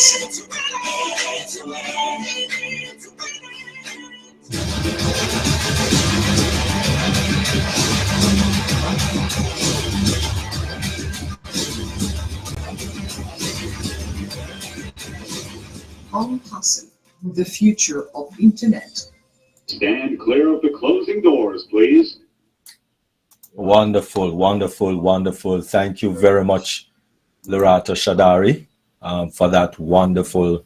awesome. Awesome. The future of internet. Stand clear of the closing doors, please. Wonderful, wonderful, wonderful. Thank you very much, Lorata Shadari, for that wonderful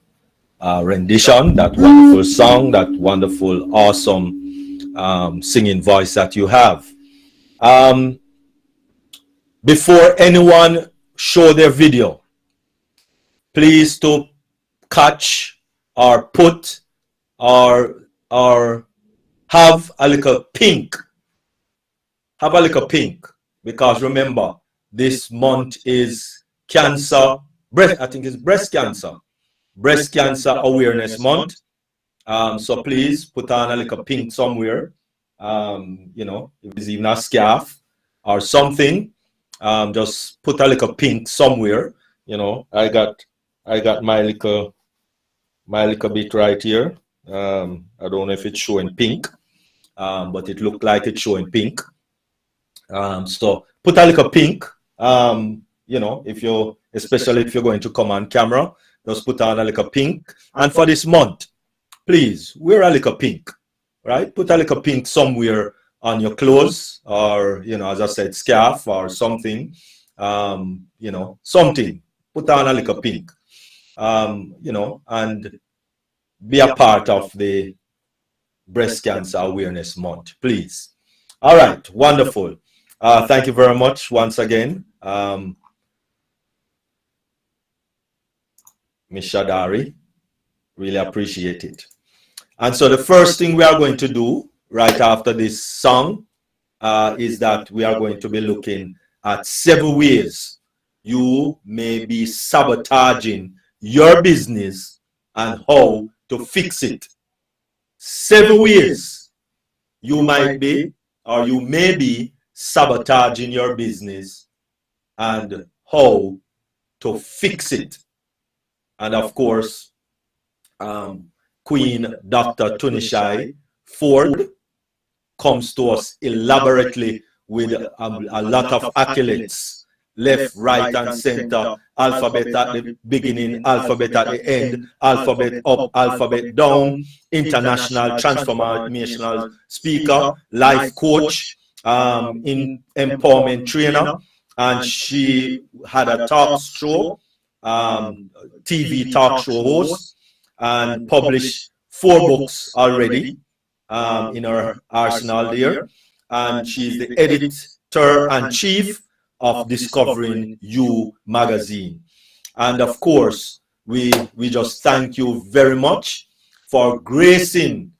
rendition, that wonderful song, that wonderful, awesome singing voice that you have. Before anyone show their video, please to catch or put or have a little pink. Have a little pink, because remember, this month is cancer, I think it's breast cancer awareness month. So please put on a little pink somewhere. You know, if it's even a scarf or something, just put a little pink somewhere. You know, I got my little bit right here. I don't know if it's showing pink, but it looked like it's showing pink. So put a little pink, you know, especially if you're going to come on camera, just put on a little pink. And for this month, please wear a little pink, right? Put a little pink somewhere on your clothes, or, you know, as I said, scarf or something, you know, something. Put on a little pink, you know, and be a part of the Breast Cancer Awareness Month, please. All right, wonderful. Thank you very much once again, Ms. Shadari. Really appreciate it. And so the first thing we are going to do right after this song is that we are going to be looking at 7 ways you may be sabotaging your business and how to fix it. 7 ways you might be, or you may be, sabotaging your business and how to fix it. And of course, Queen Dr. Tunishai Ford comes to us elaborately with a lot of accolades, left, right, and center, alphabet at the beginning, alphabet at the end, alphabet up, alphabet down, international transformational speaker, life coach, in empowerment trainer, and she had a talk show, TV talk show host, and published 4 books already in her arsenal there, and she's the editor-in-chief of Discovering You magazine. And of course, we just thank you very much for gracing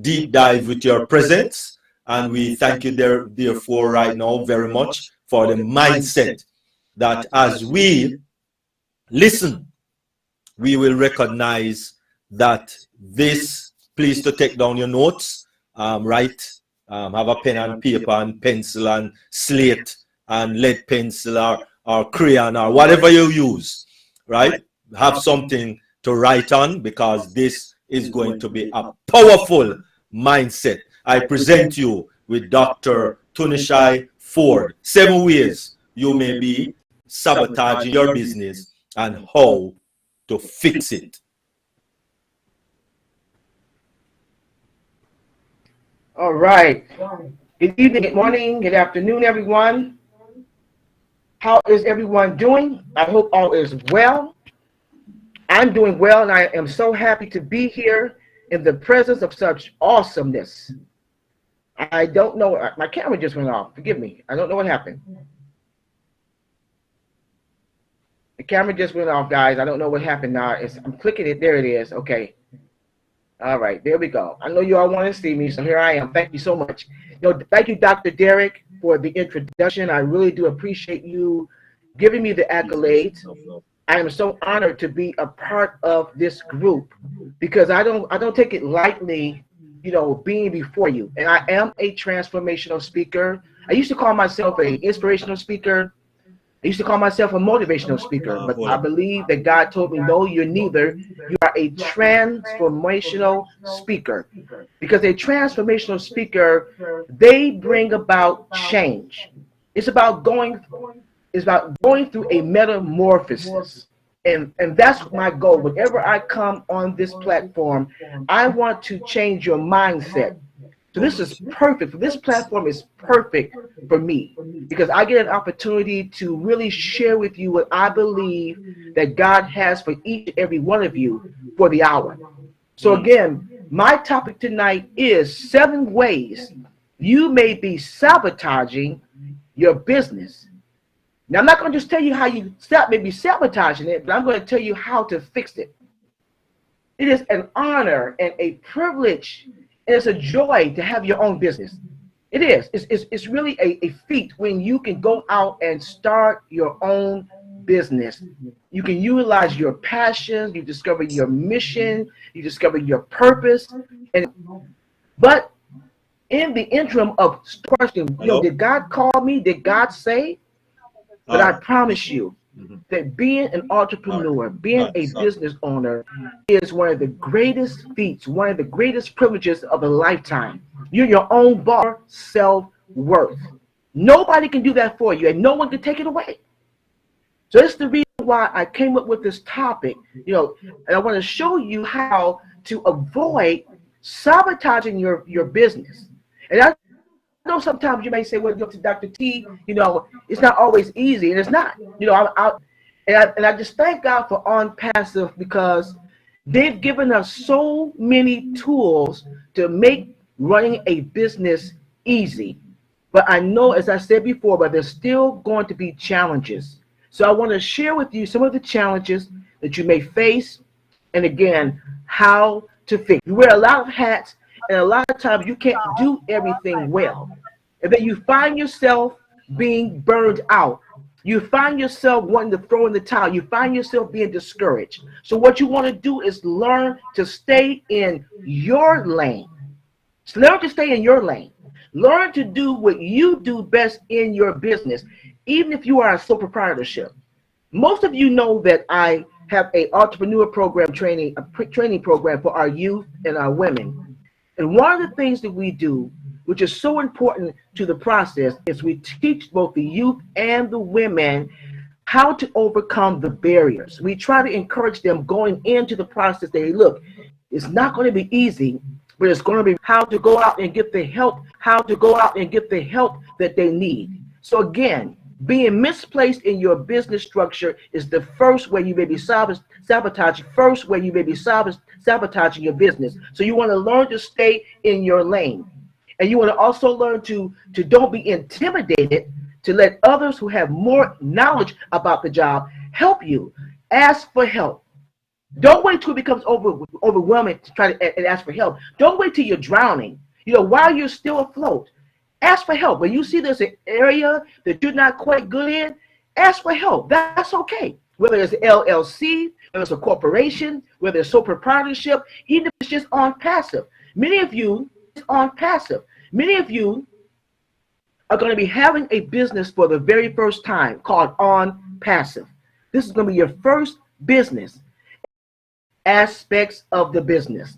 Deep Dive with your presence, and we thank you therefore right now very much for the mindset that as we listen, we will recognize that this, please to take down your notes, write, have a pen and paper and pencil and slate and lead pencil or crayon or whatever you use, right? Have something to write on, because this is going to be a powerful mindset. I present you with Dr. Tunishai Ford. 7 ways you may be sabotaging your business and how to fix it. All right. Good evening, good morning, good afternoon, everyone. How is everyone doing? I hope all is well. I'm doing well, and I am so happy to be here in the presence of such awesomeness. I don't know, my camera just went off. Forgive me. I don't know what happened. The camera just went off, guys. I don't know what happened now. I'm clicking it. There it is. Okay. All right. There we go. I know you all want to see me, so here I am. Thank you so much. Thank you, Dr. Derek, for the introduction. I really do appreciate you giving me the accolades. I am so honored to be a part of this group, because I don't take it lightly, being before you. And I am a transformational speaker. I used to call myself an inspirational speaker, I used to call myself a motivational speaker, but I believe that God told me, no, you're neither. You are a transformational speaker. Because a transformational speaker, they bring about change. It's about going through a metamorphosis. And that's my goal. Whenever I come on this platform, I want to change your mindset. So this is perfect. This platform is perfect for me because I get an opportunity to really share with you what I believe that God has for each and every one of you for the hour. So again, my topic tonight is 7 ways you may be sabotaging your business. Now, I'm not going to just tell you how you may be sabotaging it, but I'm going to tell you how to fix it. It is an honor and a privilege, and it's a joy to have your own business. It is. It's really a feat when you can go out and start your own business. You can utilize your passion, you discover your mission, you discover your purpose. But in the interim of questioning, did God call me? Did God say? But I promise you that being an entrepreneur, being a business owner is one of the greatest feats, one of the greatest privileges of a lifetime. You're your own boss, self-worth. Nobody can do that for you, and no one can take it away. So that's the reason why I came up with this topic, and I want to show you how to avoid sabotaging your business. And I know sometimes you may say, well, to Dr. T, it's not always easy, and it's not. I just thank God for On Passive because they've given us so many tools to make running a business easy. But I know, as I said before, but there's still going to be challenges. So I want to share with you some of the challenges that you may face, and again, how to fix. You wear a lot of hats, and a lot of times you can't do everything well. And then you find yourself being burned out. You find yourself wanting to throw in the towel. You find yourself being discouraged. So what you want to do is learn to stay in your lane. Learn to stay in your lane. Learn to do what you do best in your business, even if you are a sole proprietorship. Most of you know that I have an entrepreneur program training program for our youth and our women. And one of the things that we do, which is so important to the process, is we teach both the youth and the women how to overcome the barriers. We try to encourage them going into the process. They look, it's not going to be easy, but it's going to be how to go out and get the help, that they need. So again, being misplaced in your business structure is the first way you may be sabotaging your business. So you want to learn to stay in your lane. And you want to also learn to don't be intimidated, to let others who have more knowledge about the job help you. Ask for help. Don't wait till it becomes overwhelming to try to and ask for help. Don't wait till you're drowning. While you're still afloat, ask for help. When you see there's an area that you're not quite good in, ask for help. That's okay. Whether it's an LLC, whether it's a corporation, whether it's sole proprietorship, even if it's just on passive. Many of you are going to be having a business for the very first time called On Passive. This is going to be your first business. Aspects of the business.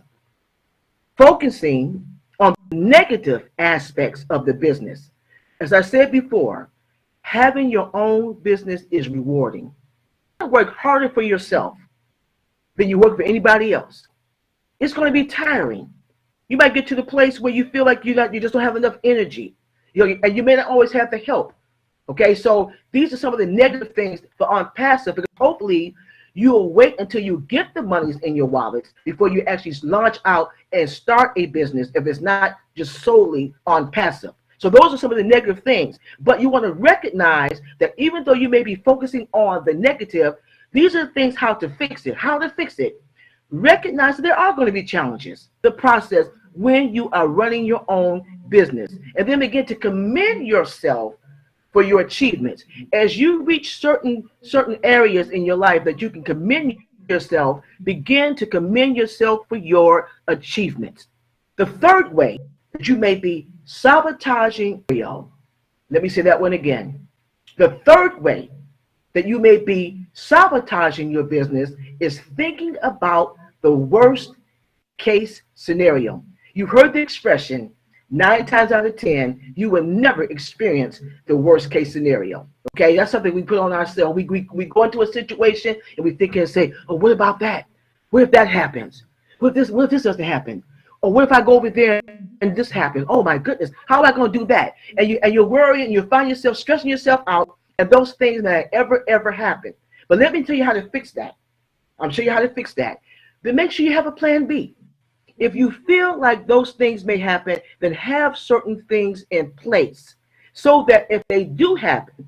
Focusing on negative aspects of the business. As I said before, having your own business is rewarding. You work harder for yourself than you work for anybody else. It's going to be tiring. You might get to the place where you feel like you just don't have enough energy, and you may not always have the help. Okay, so these are some of the negative things for On Passive, because hopefully you will wait until you get the monies in your wallets before you actually launch out and start a business, if it's not just solely on passive. So those are some of the negative things. But you want to recognize that even though you may be focusing on the negative, these are things how to fix it. How to fix it. Recognize that there are going to be challenges. The process when you are running your own business. And then begin to commend yourself for your achievements. As you reach certain areas in your life that you can commend yourself, begin to commend yourself for your achievements. The third way that you may be sabotaging, let me say that one again. The third way that you may be sabotaging your business is thinking about the worst case scenario. You've heard the expression, 9 times out of 10, you will never experience the worst case scenario. Okay, that's something we put on ourselves. We go into a situation and we think and say, oh, what about that? What if that happens? What if this doesn't happen? Or what if I go over there and this happens? Oh my goodness, how am I going to do that? And you're worrying and you find yourself stressing yourself out, and those things that ever happen. But let me tell you how to fix that. I'm show you how to fix that. Then make sure you have a plan B. If you feel like those things may happen, then have certain things in place so that if they do happen,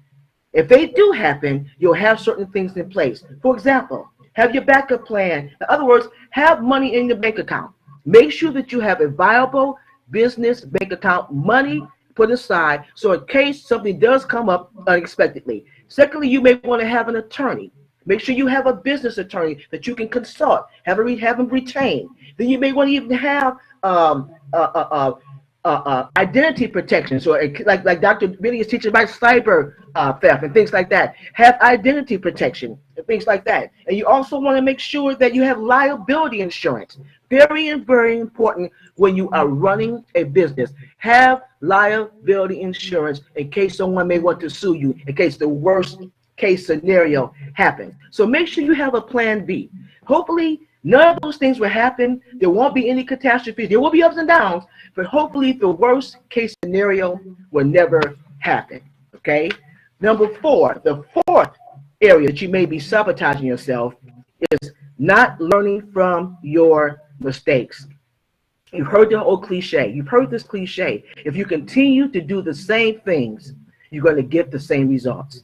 you'll have certain things in place. For example, have your backup plan. In other words, have money in your bank account. Make sure that you have a viable business bank account, money put aside, so in case something does come up unexpectedly. Secondly, you may want to have an attorney. Make sure you have a business attorney that you can consult, have them retained. Then you may want to even have identity protection. So like DrBenny is teaching about cyber theft and things like that. Have identity protection and things like that. And you also want to make sure that you have liability insurance. Very, very important when you are running a business. Have liability insurance in case someone may want to sue you, in case the worst case scenario happens. So make sure you have a plan B. Hopefully, none of those things will happen. There won't be any catastrophes. There will be ups and downs, but hopefully the worst case scenario will never happen. Okay? Number 4, the fourth area that you may be sabotaging yourself is not learning from your mistakes. You've heard the old cliche. You've heard this cliche. If you continue to do the same things, you're going to get the same results.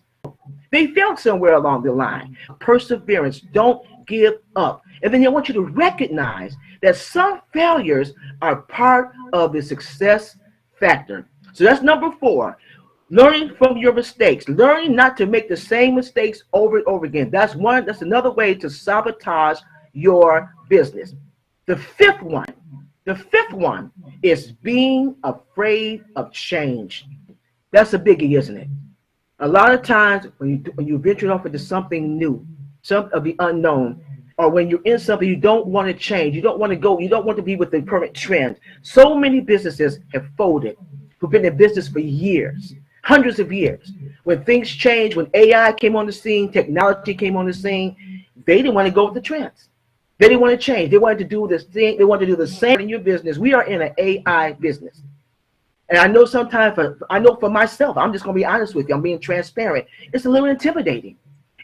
They failed somewhere along the line. Perseverance. Don't give up. And then I want you to recognize that some failures are part of the success factor. So that's number 4. Learning from your mistakes. Learning not to make the same mistakes over and over again. That's another way to sabotage your business. The fifth one is being afraid of change. That's a biggie, isn't it? A lot of times when you venture off into something new, some of the unknown, or when you're in something you don't want to change, you don't want to go, you don't want to be with the current trend. So many businesses have folded who've been in business for years, hundreds of years. When things changed, when AI came on the scene, technology came on the scene, they didn't want to go with the trends. They didn't want to change. They wanted to do this thing. They wanted to do the same in your business. We are in an AI business. And I know sometimes, for myself, I'm just going to be honest with you. I'm being transparent. It's a little intimidating.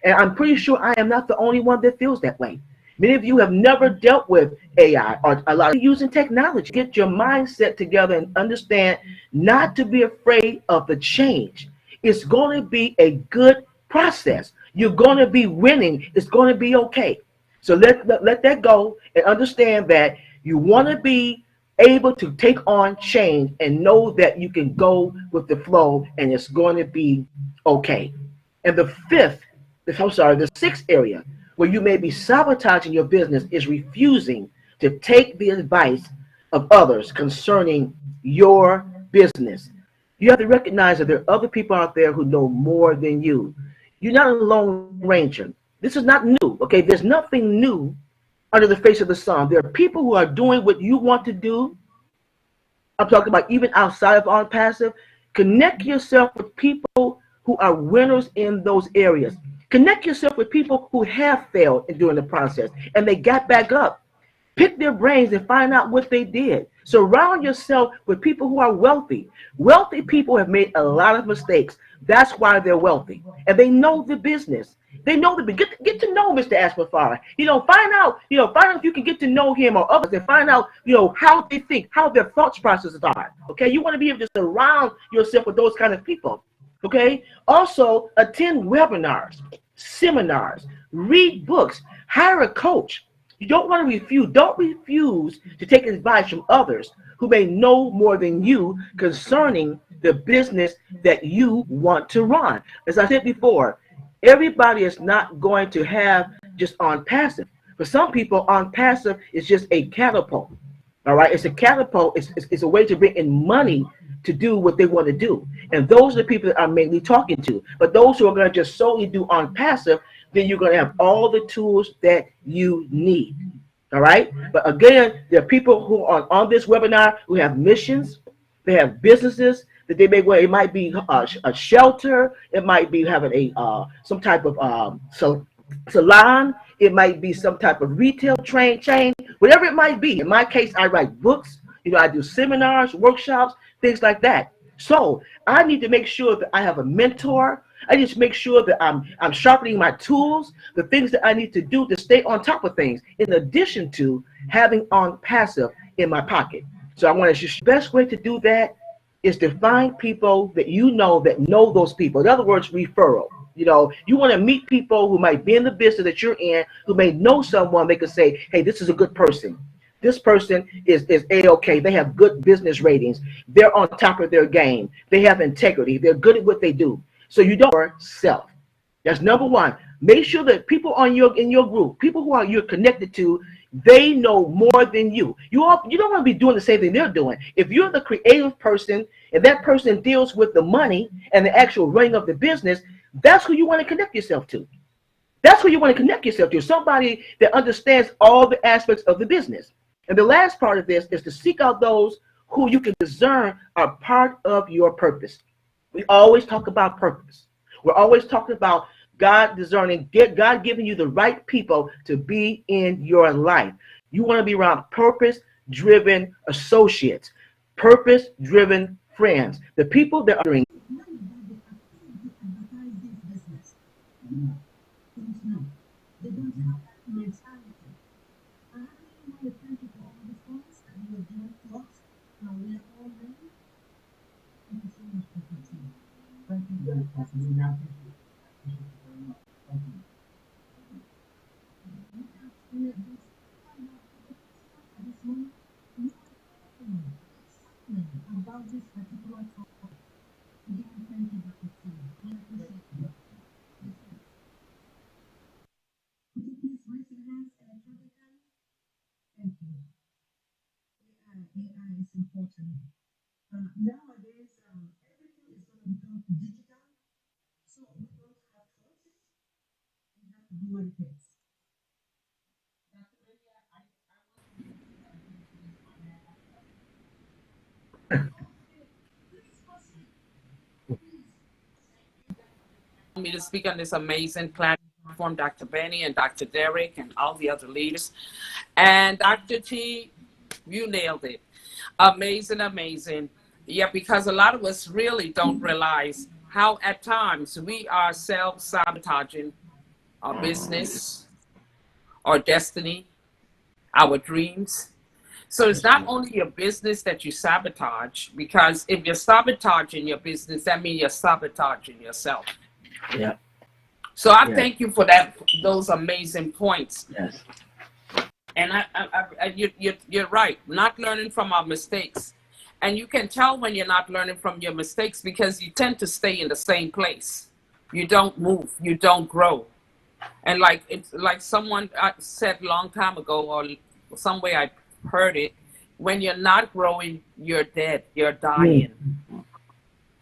And I'm pretty sure I am not the only one that feels that way. Many of you have never dealt with AI or a lot of using technology. Get your mindset together and understand not to be afraid of the change. It's going to be a good process. You're going to be winning. It's going to be okay. So let that go and understand that you want to be able to take on change and know that you can go with the flow and it's going to be okay. And the sixth area where you may be sabotaging your business is refusing to take the advice of others concerning your business. You have to recognize that there are other people out there who know more than you. You're not a lone ranger. This is not new, okay? There's nothing new under the face of the sun. There are people who are doing what you want to do. I'm talking about even outside of on passive. Connect yourself with people who are winners in those areas. Connect yourself with people who have failed during the process and they got back up. Pick their brains and find out what they did. Surround yourself with people who are wealthy. Wealthy people have made a lot of mistakes. That's why they're wealthy. And they know the business. They know get to know Mr. Asmafara. Find out if you can get to know him or others and find out, how they think, how their thoughts processes are. Okay, you want to be able to surround yourself with those kind of people. Okay, also attend webinars, seminars, read books, hire a coach. You don't want to refuse. Don't refuse to take advice from others who may know more than you concerning the business that you want to run. As I said before, everybody is not going to have just on passive. For some people, on passive is just a catapult. All right, it's a catapult. It's a way to bring in money to do what they want to do. And those are the people that I'm mainly talking to. But those who are going to just solely do on passive, then you're going to have all the tools that you need. All right. But again, there are people who are on this webinar who have missions, they have businesses that they may well. It might be a shelter, it might be having a some type of salon, it might be some type of retail chain, whatever it might be. In my case, I write books. You know, I do seminars, workshops, things like that. So I need to make sure that I have a mentor. I need to make sure that I'm sharpening my tools, the things that I need to do to stay on top of things, in addition to having on passive in my pocket. So I want to, the best way to do that is to find people that you know that know those people. In other words, referral. You know, you want to meet people who might be in the business that you're in, who may know someone. They could say, hey, this is a good person. This person is A-OK. They have good business ratings. They're on top of their game. They have integrity. They're good at what they do. So you don't self. That's number one. Make sure that people in your group, people who you're connected to, they know more than you. You don't want to be doing the same thing they're doing. If you're the creative person and that person deals with the money and the actual running of the business, that's who you want to connect yourself to. That's who you want to connect yourself to. Somebody that understands all the aspects of the business. And the last part of this is to seek out those who you can discern are part of your purpose. We always talk about purpose. We're always talking about God discerning, God giving you the right people to be in your life. You want to be around purpose-driven associates, purpose-driven friends, the people that are doing. Me to speak on this amazing platform, Dr. Benny and Dr. Derek and all the other leaders. And Dr. T, you nailed it. Amazing, amazing. Yeah, because a lot of us really don't realize how at times we are self-sabotaging our business, our destiny, our dreams. So it's not only your business that you sabotage, because if you're sabotaging your business, that means you're sabotaging yourself. Yeah. So I thank you for those amazing points. Yes. And you're right. Not learning from our mistakes, and you can tell when you're not learning from your mistakes because you tend to stay in the same place. You don't move. You don't grow. And it's like someone said a long time ago, or some way I heard it. When you're not growing, you're dead. You're dying.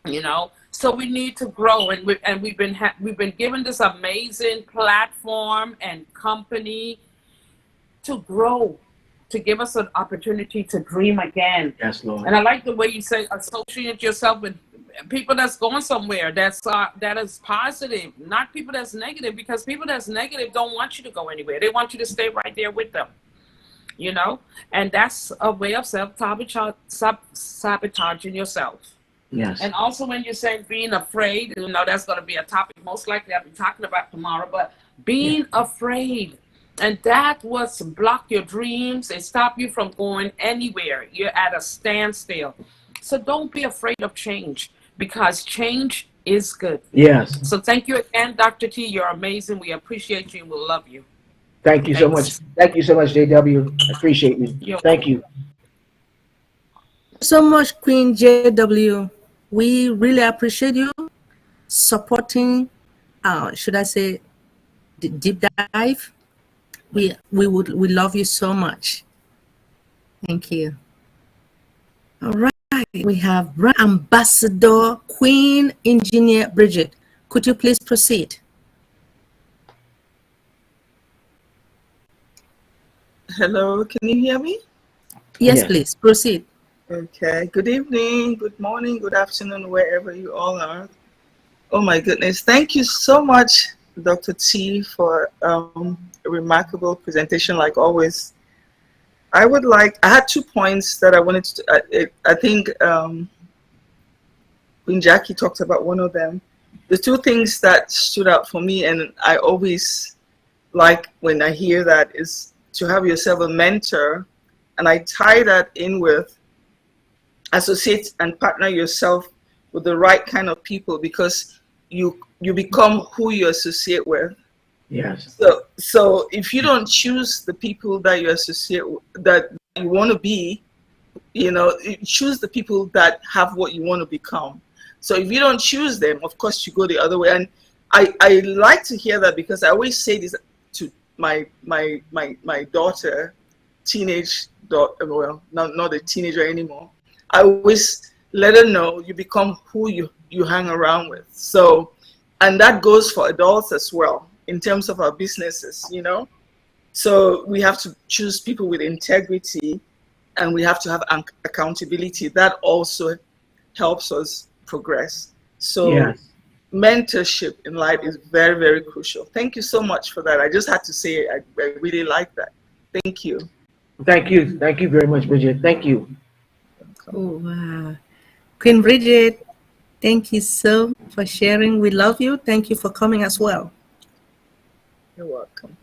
You know. So we need to grow, and we've been given this amazing platform and company to grow, to give us an opportunity to dream again. Yes, Lord. And I like the way you say associate yourself with people that's going somewhere that is positive, not people that's negative, because people that's negative don't want you to go anywhere. They want you to stay right there with them. You know, and that's a way of sabotaging yourself. Yes. And also when you're saying being afraid, you know, that's going to be a topic most likely I'll be talking about tomorrow, but being afraid, and that was block your dreams and stop you from going anywhere. You're at a standstill. So don't be afraid of change, because change is good. Yes. So thank you again, Dr. T. You're amazing. We appreciate you and we'll love you. Thank you so much. Thank you so much, JW. I appreciate you. Thank you. So much, Queen JW. We really appreciate you supporting, should I say, the deep dive. We love you so much. Thank you. All right. We have Brand Ambassador Queen Engineer Bridget. Could you please proceed? Hello, can you hear me? Yes, Yes. please proceed. Okay. Good evening, good morning, good afternoon, wherever you all are. Oh my goodness. Thank you so much, Dr. T, for a remarkable presentation like always. I had 2 points that I wanted to, I think Queen Jackie talked about one of them. The 2 things that stood out for me, and I always like when I hear that, is to have yourself a mentor. And I tie that in with associate and partner yourself with the right kind of people, because you become who you associate with. Yes. So if you don't choose the people that you associate that you want to be, choose the people that have what you want to become. So if you don't choose them, of course you go the other way. And I like to hear that, because I always say this to my daughter, teenage daughter, well, not a teenager anymore. I always let her know you become who you hang around with. So, and that goes for adults as well in terms of our businesses, So we have to choose people with integrity, and we have to have accountability. That also helps us progress. So Yes. mentorship in life is very, very crucial. Thank you so much for that. I just had to say I really like that. Thank you. Thank you. Thank you very much, Bridget. Thank you. Oh, wow. Queen Bridget, thank you so much for sharing. We love you. Thank you for coming as well. You're welcome.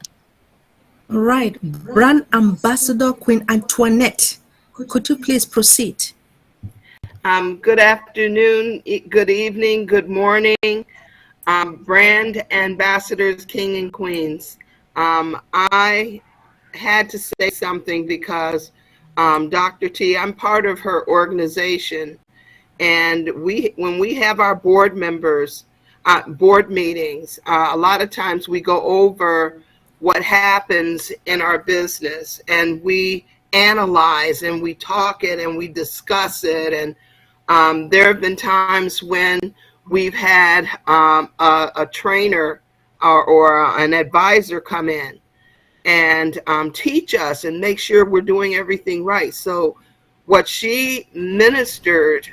All right. Brand Ambassador Queen Antoinette, could you please proceed? Good afternoon, good evening, good morning, brand ambassadors, king and queens. I had to say something because Dr. T, I'm part of her organization, and when we have our board members, board meetings, a lot of times we go over what happens in our business, and we analyze and we talk it and we discuss it. And there have been times when we've had a trainer or an advisor come in and teach us and make sure we're doing everything right. So what she ministered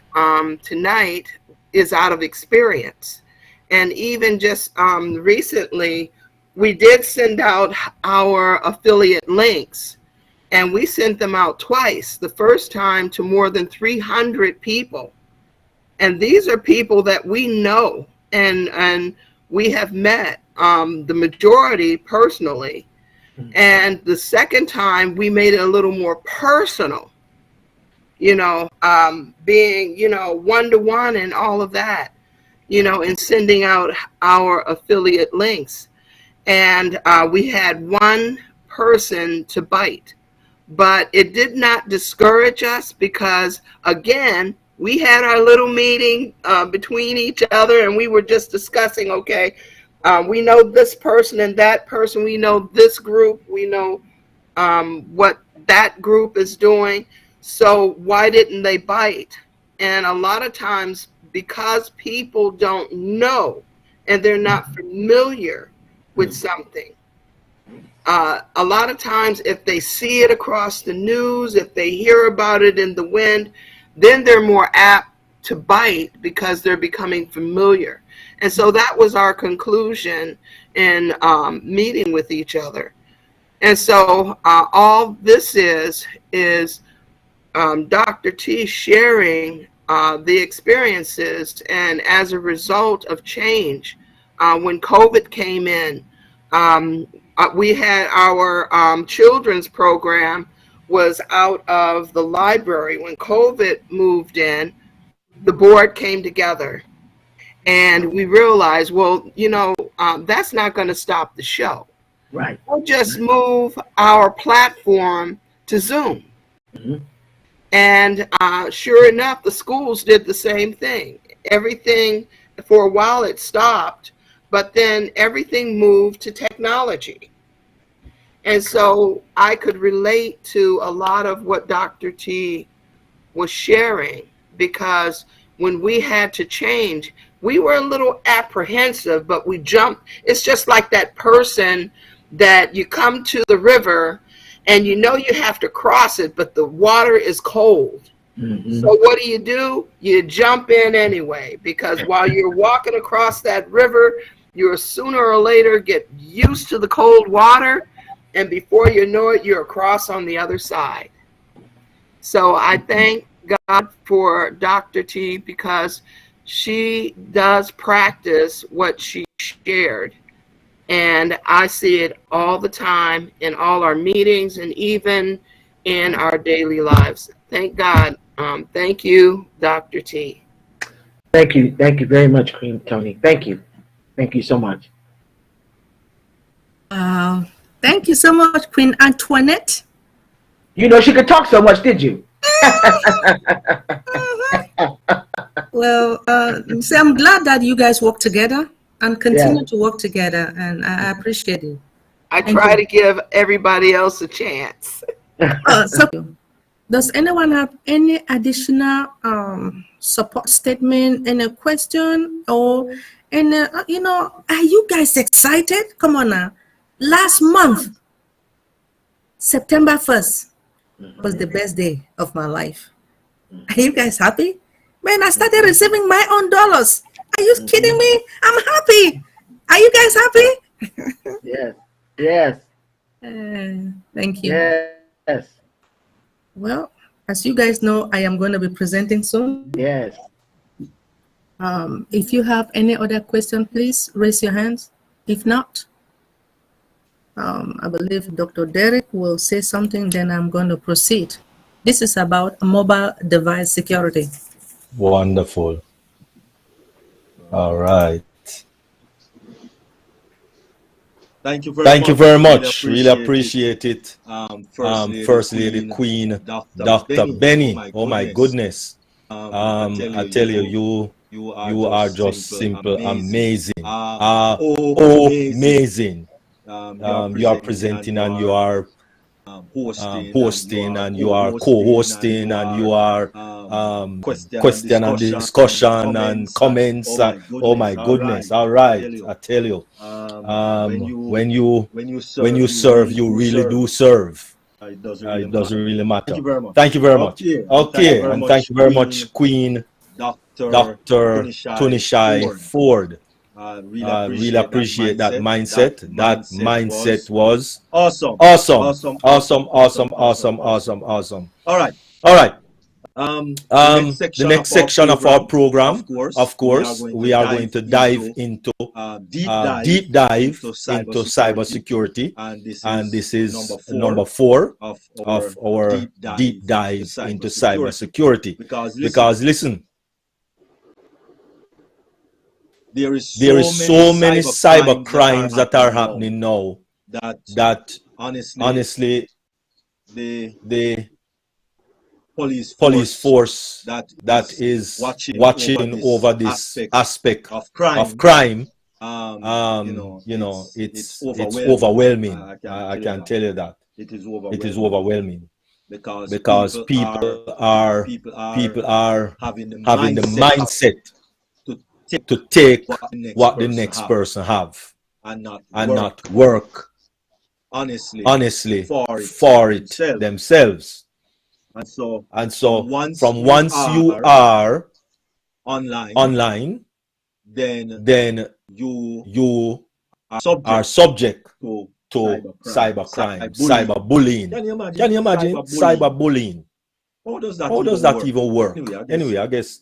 tonight is out of experience. And even just recently, we did send out our affiliate links, and we sent them out twice. The first time to more than 300 people. And these are people that we know and we have met, the majority personally. And the second time we made it a little more personal, being, one-to-one and all of that, and sending out our affiliate links. And we had one person to bite, but it did not discourage us, because again, we had our little meeting between each other, and we were just discussing, okay, we know this person and that person, we know this group, we know what that group is doing, so why didn't they bite? And a lot of times, because people don't know and they're not familiar with something, a lot of times if they see it across the news, if they hear about it in the wind, then they're more apt to bite because they're becoming familiar. And so that was our conclusion in meeting with each other. And so all this is Dr. T sharing the experiences, and as a result of change, when COVID came in, we had our children's program was out of the library. When COVID moved in, the board came together, and we realized, well, that's not going to stop the show. Right. We'll just move our platform to Zoom. Mm-hmm. And sure enough, the schools did the same thing. Everything, for a while it stopped, but then everything moved to technology. And so I could relate to a lot of what Dr. T was sharing, because when we had to change, we were a little apprehensive, but we jumped. It's just like that person that you come to the river and you know you have to cross it, but the water is cold. Mm-hmm. So what do? You jump in anyway, because while you're walking across that river, you'll sooner or later get used to the cold water, and before you know it, you're across on the other side. So I thank God for Dr. T, because she does practice what she shared. And I see it all the time in all our meetings and even in our daily lives. Thank God. Thank you, Dr. T. Thank you very much, Queen Tony. Thank you so much. Thank you so much, Queen Antoinette. You know she could talk so much, did you? Well, so I'm glad that you guys work together and continue to work together, and I appreciate it. I try to give everybody else a chance. So, does anyone have any additional support statement, any question, or any, are you guys excited? Come on now. Last month, September 1st, was the best day of my life. Are you guys happy? Man, I started receiving my own dollars. Are you kidding me? I'm happy. Are you guys happy? Yes. Thank you. Yes. Well, as you guys know, I am going to be presenting soon. Yes. If you have any other question, please raise your hands. If not, I believe Dr. Derek will say something, then I'm going to proceed. This is about mobile device security. Wonderful. All right. Thank you very much. Really appreciate it. First Lady Queen Dr. Benny. Oh my goodness. I tell you, you are just simple, amazing. Amazing. You are presenting and you are hosting and you are co-hosting and you are question and discussion and comments. Oh my goodness. All right. I tell you, when you serve, you really do serve. It doesn't really matter. Thank you very much. Okay, and thank you very much, Queen Dr. Tunishai Ford. Really appreciate that mindset. That mindset was awesome. All right. The next section of our program, of course, we are going to dive into deep dive into cybersecurity, and this is number 4 of our deep dive into cybersecurity. Because listen, there is so many cyber crimes that are happening now that honestly the police force that is watching over this aspect of crime, it's overwhelming. I can tell you that it is overwhelming because people are having the mindset to take what the next person have and not work honestly for it themselves. And so from once you are online, then you are subject to cybercrime, cyberbullying. Can you imagine cyberbullying? How does that even work? Anyway, I guess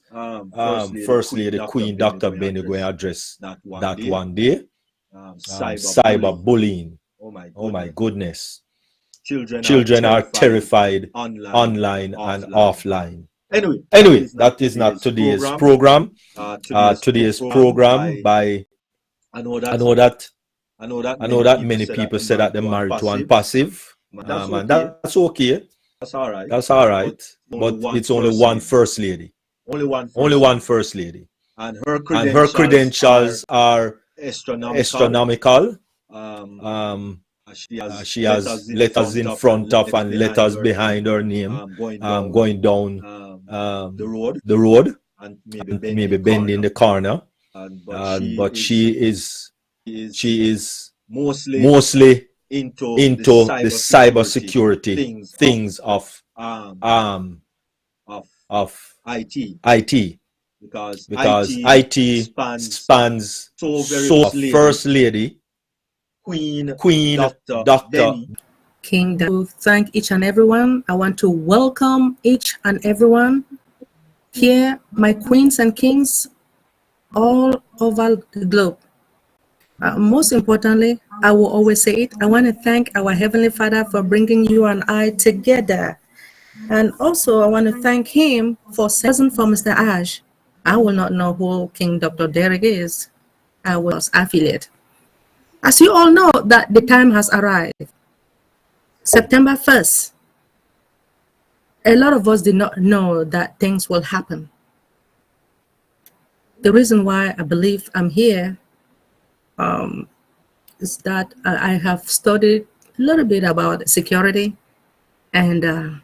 First Lady Queen Dr. Benny going to address that one day. Cyberbullying. Oh my goodness. Children are terrified online and offline. Anyway, that is not today's program. Today's program by I know that many people say that they're married to one passive, and that's okay. That's all right. But it's only one first lady. Only one first lady. And her credentials are astronomical. She has letters in front of and letters behind her name, going down the road, and and maybe bending the corner. But she is mostly into the cyber security things of IT, because IT spans so First Lady, Queen, Dr. King, to thank each and everyone. I want to welcome each and everyone here, my queens and kings all over the globe. Most importantly, I will always say it, I want to thank our Heavenly Father for bringing you and I together. And also, I want to thank him for sending for Mr. Ash. I will not know who King Dr. Derek is. I was affiliate. As you all know, that the time has arrived. September 1st. A lot of us did not know that things will happen. The reason why I believe I'm here is that I have studied a little bit about security, and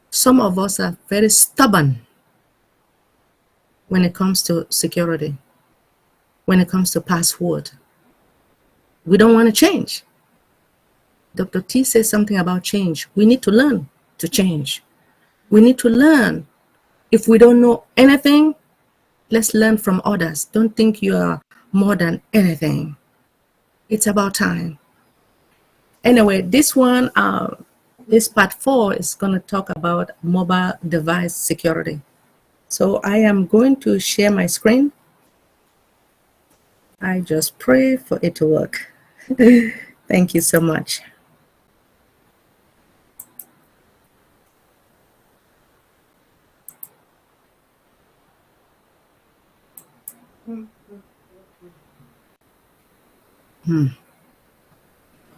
some of us are very stubborn when it comes to security, when it comes to password. We don't want to change. Dr. T says something about change. We need to learn to change. We need to learn. If we don't know anything, let's learn from others. Don't think you are more than anything. It's about time. Anyway, this one, this part 4 is going to talk about mobile device security. So I am going to share my screen. I just pray for it to work. Thank you so much.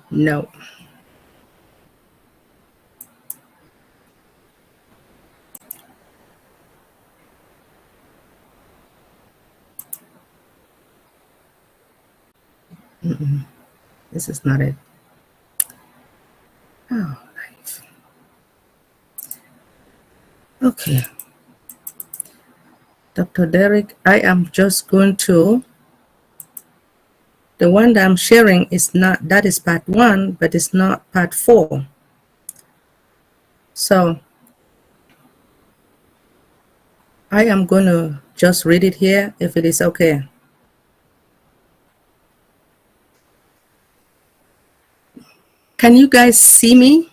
No. This is not it. Oh, nice. Okay. Dr. Derek, I am just going to, the one that I'm sharing is not, that is part 1, but it's not part 4. So I am going to just read it here if it is okay. Can you guys see me?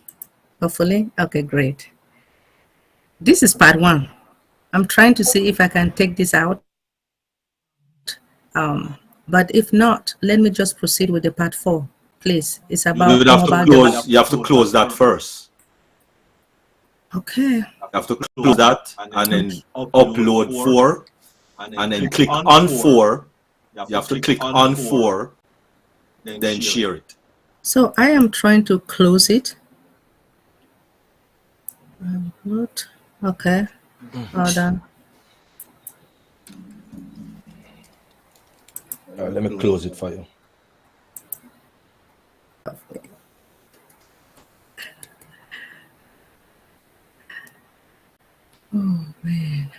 Hopefully. Okay, great. This is part 1. I'm trying to see if I can take this out. But if not, let me just proceed with the part 4, please. It's about You have to close that first. Okay. You have to close that and then upload 4 and then click on 4. You have to click on 4, then share it. So I am trying to close it. Okay. Hold on. Let me close it for you. Oh, man.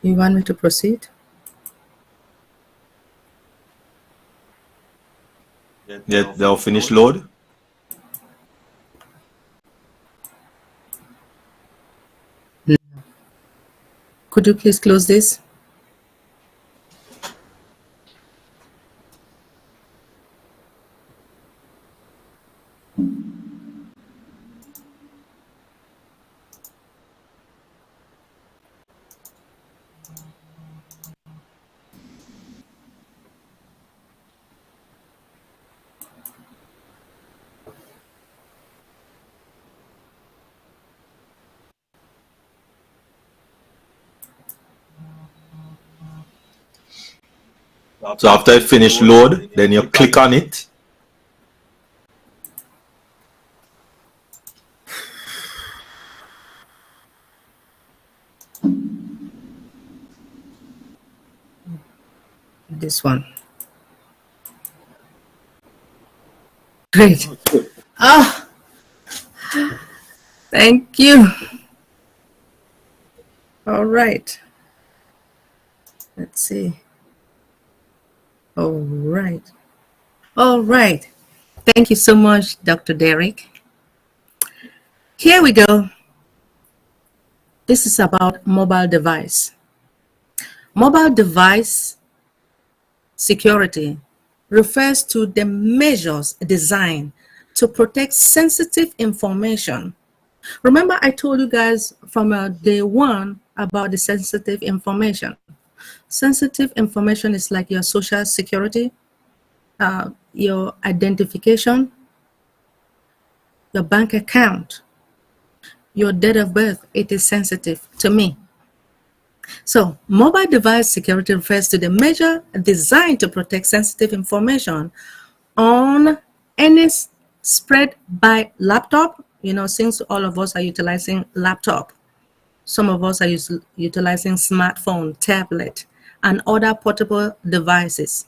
You want me to proceed? Yeah, they'll finish load. Could you please close this? So after you finish load, then you click on it. This one. Great. Ah, thank you. All right. Let's see. All right. All right. Thank you so much, Dr. Derek. Here we go. This is about mobile device. Mobile device security refers to the measures designed to protect sensitive information. Remember, I told you guys from day one about the sensitive information. Sensitive information is like your social security, your identification, your bank account, your date of birth. It is sensitive to me. So mobile device security refers to the measure designed to protect sensitive information on any spread by laptop. You know, since all of us are utilizing laptop, some of us are utilizing smartphone, tablet, and other portable devices.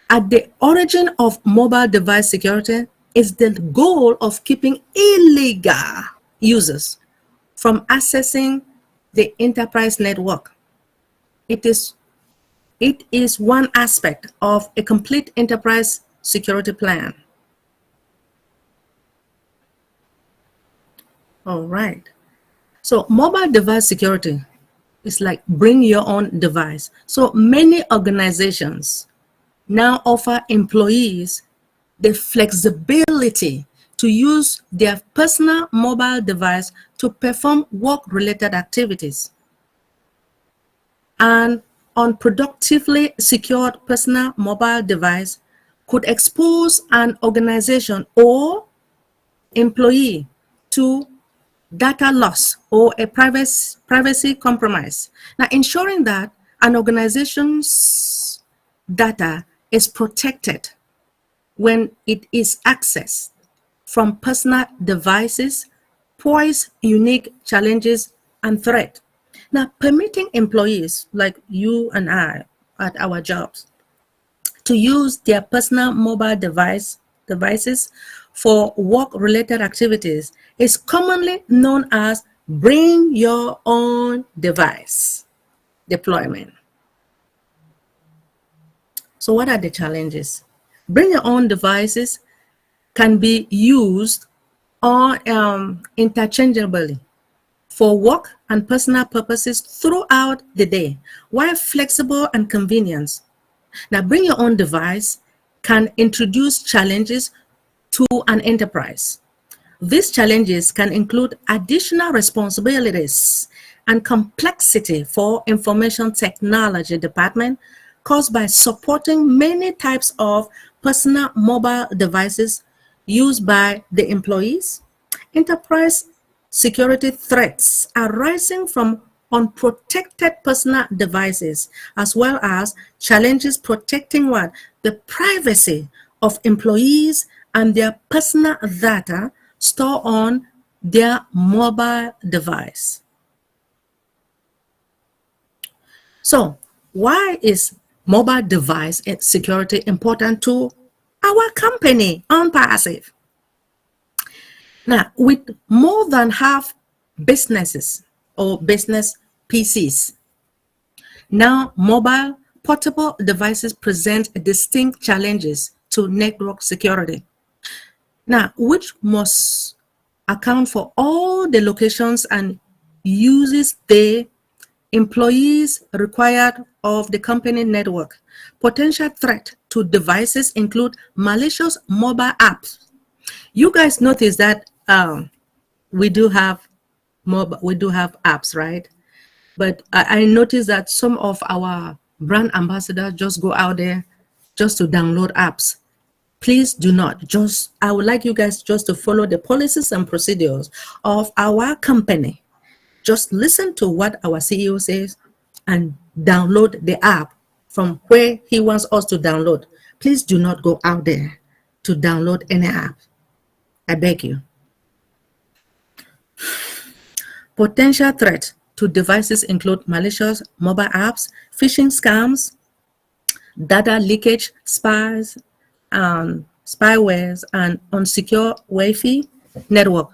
At the origin of mobile device security is the goal of keeping illegal users from accessing the enterprise network. It is one aspect of a complete enterprise security plan. All right. So mobile device security is like bring your own device. So many organizations now offer employees the flexibility to use their personal mobile device to perform work-related activities. An unproductively secured personal mobile device could expose an organization or employee to data loss or a privacy compromise. Now, ensuring that an organization's data is protected when it is accessed from personal devices pose unique challenges and threats. Now, permitting employees like you and I at our jobs to use their personal mobile devices for work-related activities is commonly known as bring your own device deployment. So what are the challenges? Bring your own devices can be used or interchangeably for work and personal purposes throughout the day, while flexible and convenient. Now, bring your own device can introduce challenges to an enterprise. These challenges can include additional responsibilities and complexity for information technology department caused by supporting many types of personal mobile devices used by the employees, enterprise security threats arising from unprotected personal devices, as well as challenges protecting what? The privacy of employees and their personal data stored on their mobile device. So, why is mobile device security important to our company on Passive? Now, with more than half businesses or business PCs, now mobile portable devices present distinct challenges to network security. Now, which must account for all the locations and uses the employees required of the company network. Potential threat to devices include malicious mobile apps. You guys notice that we do have apps, right? But I noticed that some of our brand ambassadors just go out there just to download apps. Please do not. I would like you guys just to follow the policies and procedures of our company. Just listen to what our CEO says and download the app from where he wants us to download. Please do not go out there to download any app. I beg you. Potential threats to devices include malicious mobile apps, phishing scams, data leakage, spies, spywares, and unsecure Wi-Fi network.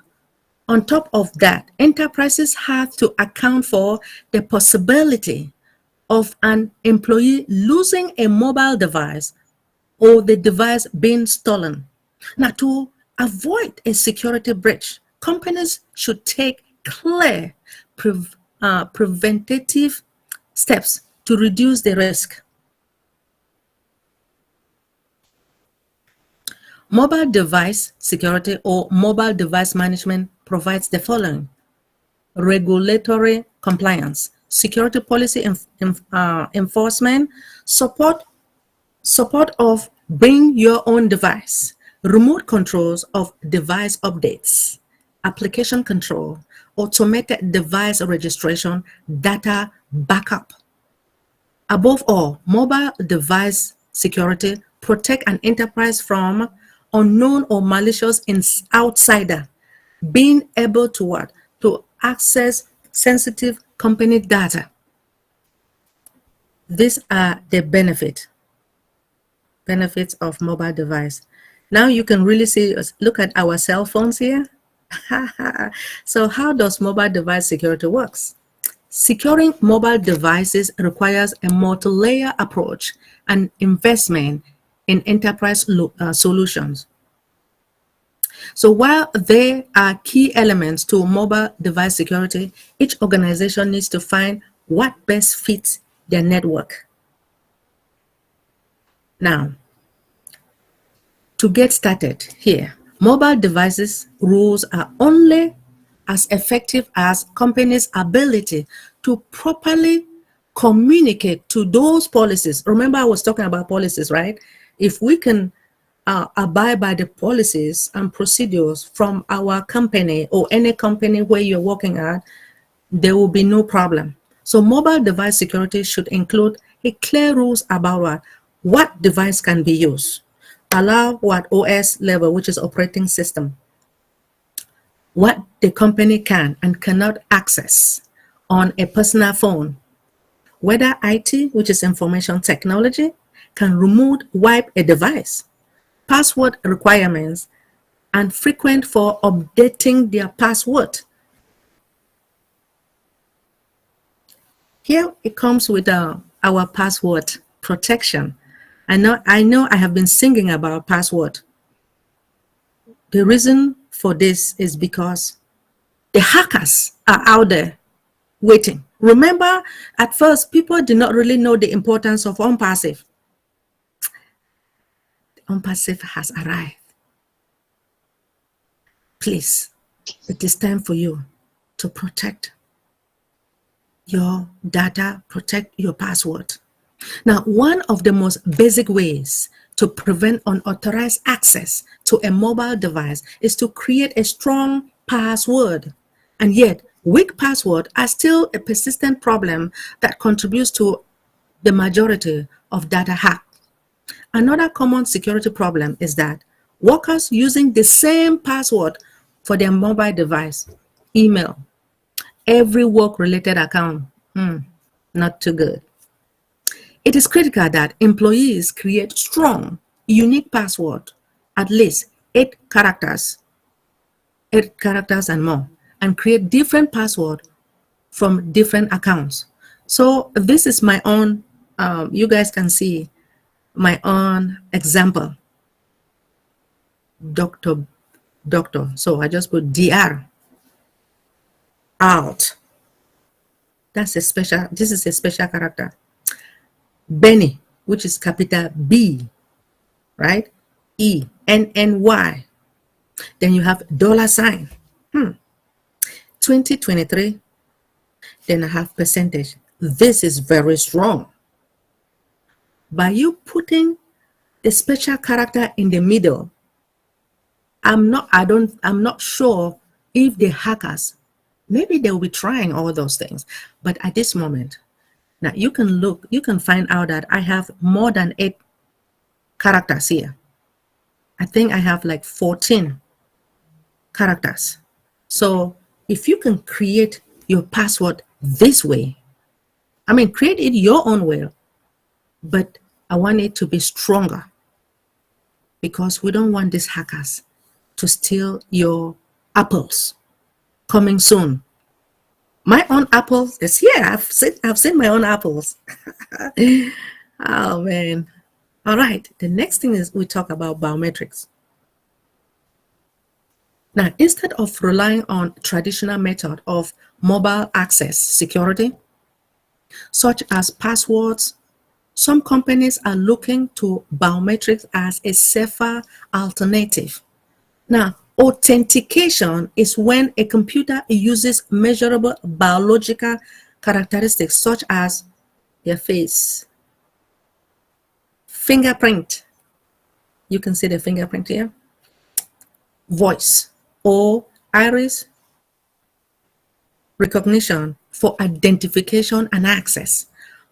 On top of that, enterprises have to account for the possibility of an employee losing a mobile device or the device being stolen. Now, to avoid a security breach, companies should take clear preventative steps to reduce the risk. Mobile device security or mobile device management provides the following: regulatory compliance, security policy enforcement, support of bring your own device, remote controls of device updates, application control, automated device registration, data backup. Above all, mobile device security protect an enterprise from unknown or malicious outsider being able to what? To access sensitive company data. These are the benefits of mobile device. Now you can really see, look at our cell phones here. So how does mobile device security works? Securing mobile devices requires a multi-layer approach and investment in enterprise solutions. So while there are key elements to mobile device security, each organization needs to find what best fits their network. Now, to get started here, mobile devices rules are only as effective as companies' ability to properly communicate to those policies. Remember, I was talking about policies, right? If we can abide by the policies and procedures from our company or any company where you're working at, there will be no problem. So mobile device security should include a clear rules about what device can be used, allow what OS level, which is operating system, what the company can and cannot access on a personal phone, whether IT, which is information technology, can remove, wipe a device, password requirements, and frequent for updating their password. Here it comes with our password protection. I know I have been singing about password. The reason for this is because the hackers are out there waiting. Remember, at first, people did not really know the importance of unpassive. Unpassive has arrived. Please, it is time for you to protect your data, protect your password. Now, one of the most basic ways to prevent unauthorized access to a mobile device is to create a strong password. And yet, weak passwords are still a persistent problem that contributes to the majority of data hacks. Another common security problem is that workers using the same password for their mobile device, email, every work-related account, not too good. It is critical that employees create strong, unique password, at least 8 characters and more, and create different password from different accounts. So this is my own, you guys can see my own example. Doctor. So I just put DR out. This is a special character. Benny, which is capital B, right? ENNY. Then you have $. 2023. Then I have percentage. This is very strong. By you putting the special character in the middle, I'm not sure if the hackers, maybe they will be trying all those things, but at this moment, Now you can find out that I have more than 8 characters here. I think I have like 14 characters. So if you can create your password this way, I mean, create it your own way, but I want it to be stronger, because we don't want these hackers to steal your apples. Coming soon. My own apples is here. I've seen my own apples. Oh man. All right. The next thing is we talk about biometrics. Now, instead of relying on traditional method of mobile access security, such as passwords, some companies are looking to biometrics as a safer alternative. Now, authentication is when a computer uses measurable biological characteristics such as your face, fingerprint. You can see the fingerprint here, voice, or iris recognition for identification and access.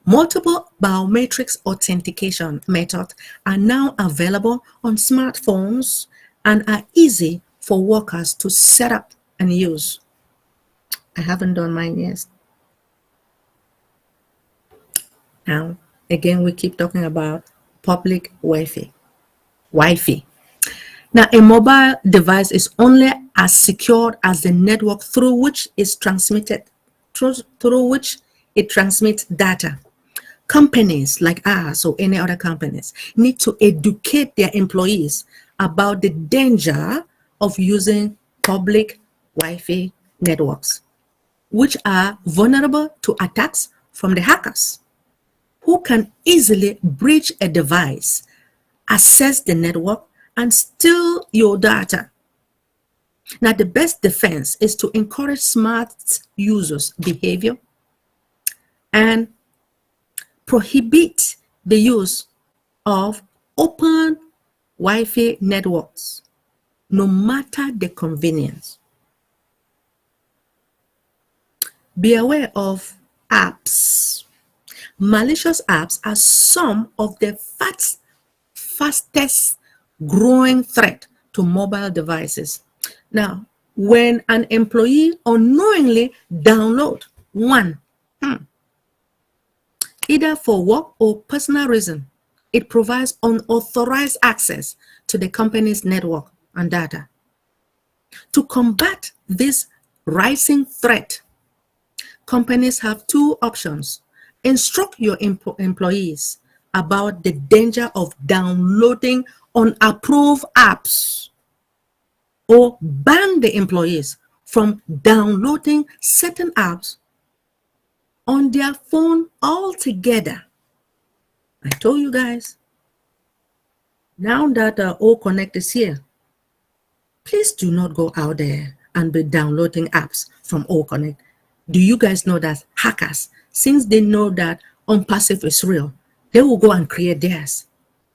Multiple biometrics authentication methods are now available on smartphones and are easy for workers to set up and use. I haven't done mine yet. Now, again, we keep talking about public Wi-Fi. Now, a mobile device is only as secure as the network through which it transmits data. Companies like ours or any other companies need to educate their employees about the danger of using public Wi-Fi networks, which are vulnerable to attacks from the hackers, who can easily breach a device, access the network, and steal your data. Now, the best defense is to encourage smart users' behavior and prohibit the use of open Wi-Fi networks, no matter the convenience. Be aware of apps. Malicious apps are some of the fastest growing threat to mobile devices. Now, when an employee unknowingly download one, either for work or personal reason, it provides unauthorized access to the company's network and data. To combat this rising threat, companies have 2 options. Instruct your employees about the danger of downloading unapproved apps, or ban the employees from downloading certain apps on their phone altogether. I told you guys, now that O Connect is here, please do not go out there and be downloading apps from O Connect. Do you guys know that hackers, since they know that unpassive is real, they will go and create theirs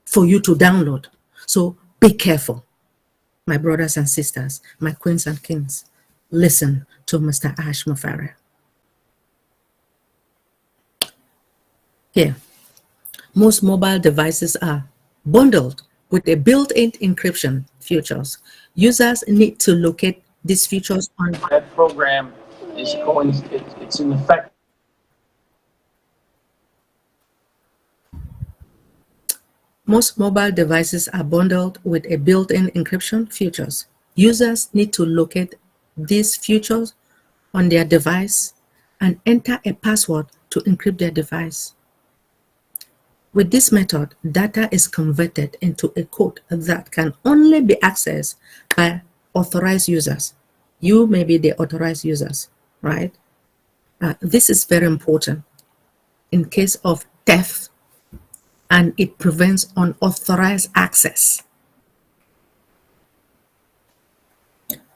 for you to download? So be careful, my brothers and sisters, my queens and kings. Listen to Mr. Ash Mufara. Here, most mobile devices are bundled with a built-in encryption features. Users need to locate these features on that program is going, it's in effect. Most mobile devices are bundled with a built-in encryption features. Users need to locate these features on their device and enter a password to encrypt their device. With this method, data is converted into a code that can only be accessed by authorized users. You may be the authorized users, right? This is very important in case of theft, and it prevents unauthorized access.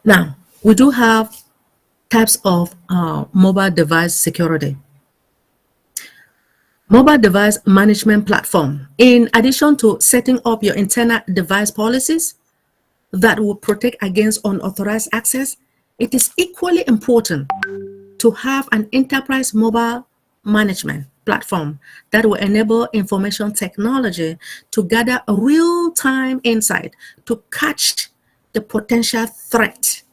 Now, we do have types of mobile device security. Mobile device management platform. In addition to setting up your internal device policies that will protect against unauthorized access, it is equally important to have an enterprise mobile management platform that will enable information technology to gather real-time insight to catch the potential threat.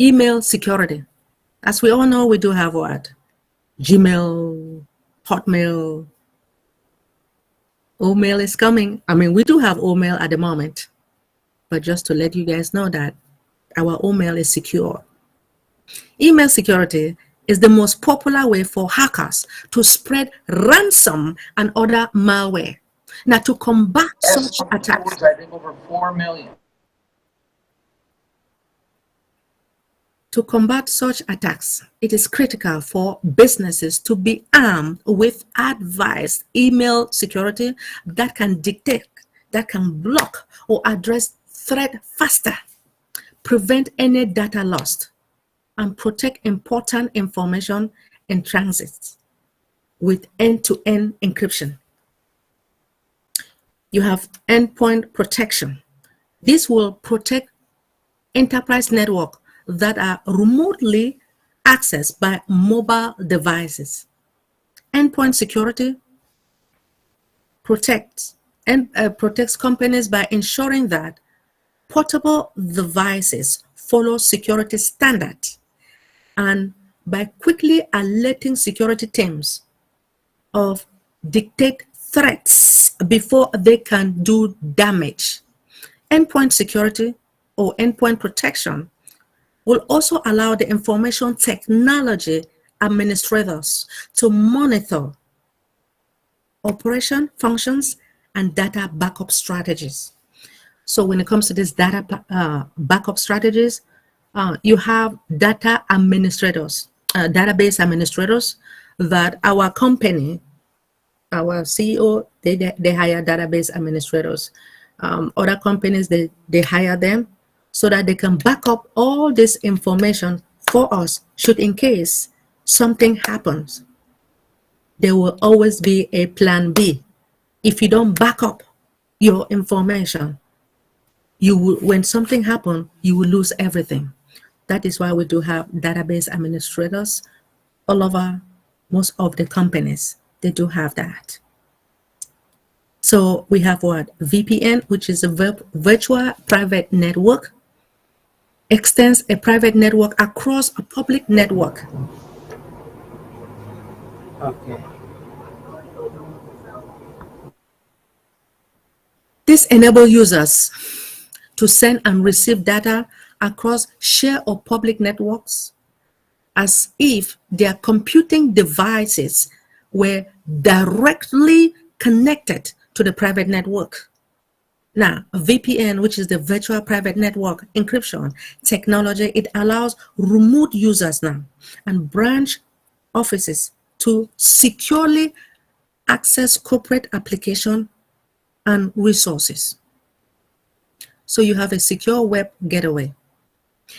Email security. As we all know, we do have what? Gmail, Hotmail, Omail is coming. I mean, we do have Omail at the moment, but just to let you guys know that our Omail is secure. Email security is the most popular way for hackers to spread ransom and other malware. Now, to combat such attacks, I think over 4 million. To combat such attacks, it is critical for businesses to be armed with advanced email security that can detect, that can block or address threat faster, prevent any data loss, and protect important information in transit with end-to-end encryption. You have endpoint protection. This will protect enterprise network that are remotely accessed by mobile devices. Endpoint security protects companies by ensuring that portable devices follow security standards and by quickly alerting security teams of detect threats before they can do damage. Endpoint security or endpoint protection will also allow the information technology administrators to monitor operation functions and data backup strategies. So when it comes to these data backup strategies, you have data administrators, database administrators that our company, our CEO, they hire database administrators. Other companies, they hire them so that they can back up all this information for us should in case something happens. There will always be a plan B. If you don't back up your information, you will, when something happens, you will lose everything. That is why we do have database administrators all over most of the companies. They do have that. So we have what? VPN, which is a virtual private network, extends a private network across a public network. Okay. This enables users to send and receive data across shared or public networks as if their computing devices were directly connected to the private network. Now, VPN, which is the virtual private network encryption technology, it allows remote users now and branch offices to securely access corporate application and resources. So you have a secure web gateway.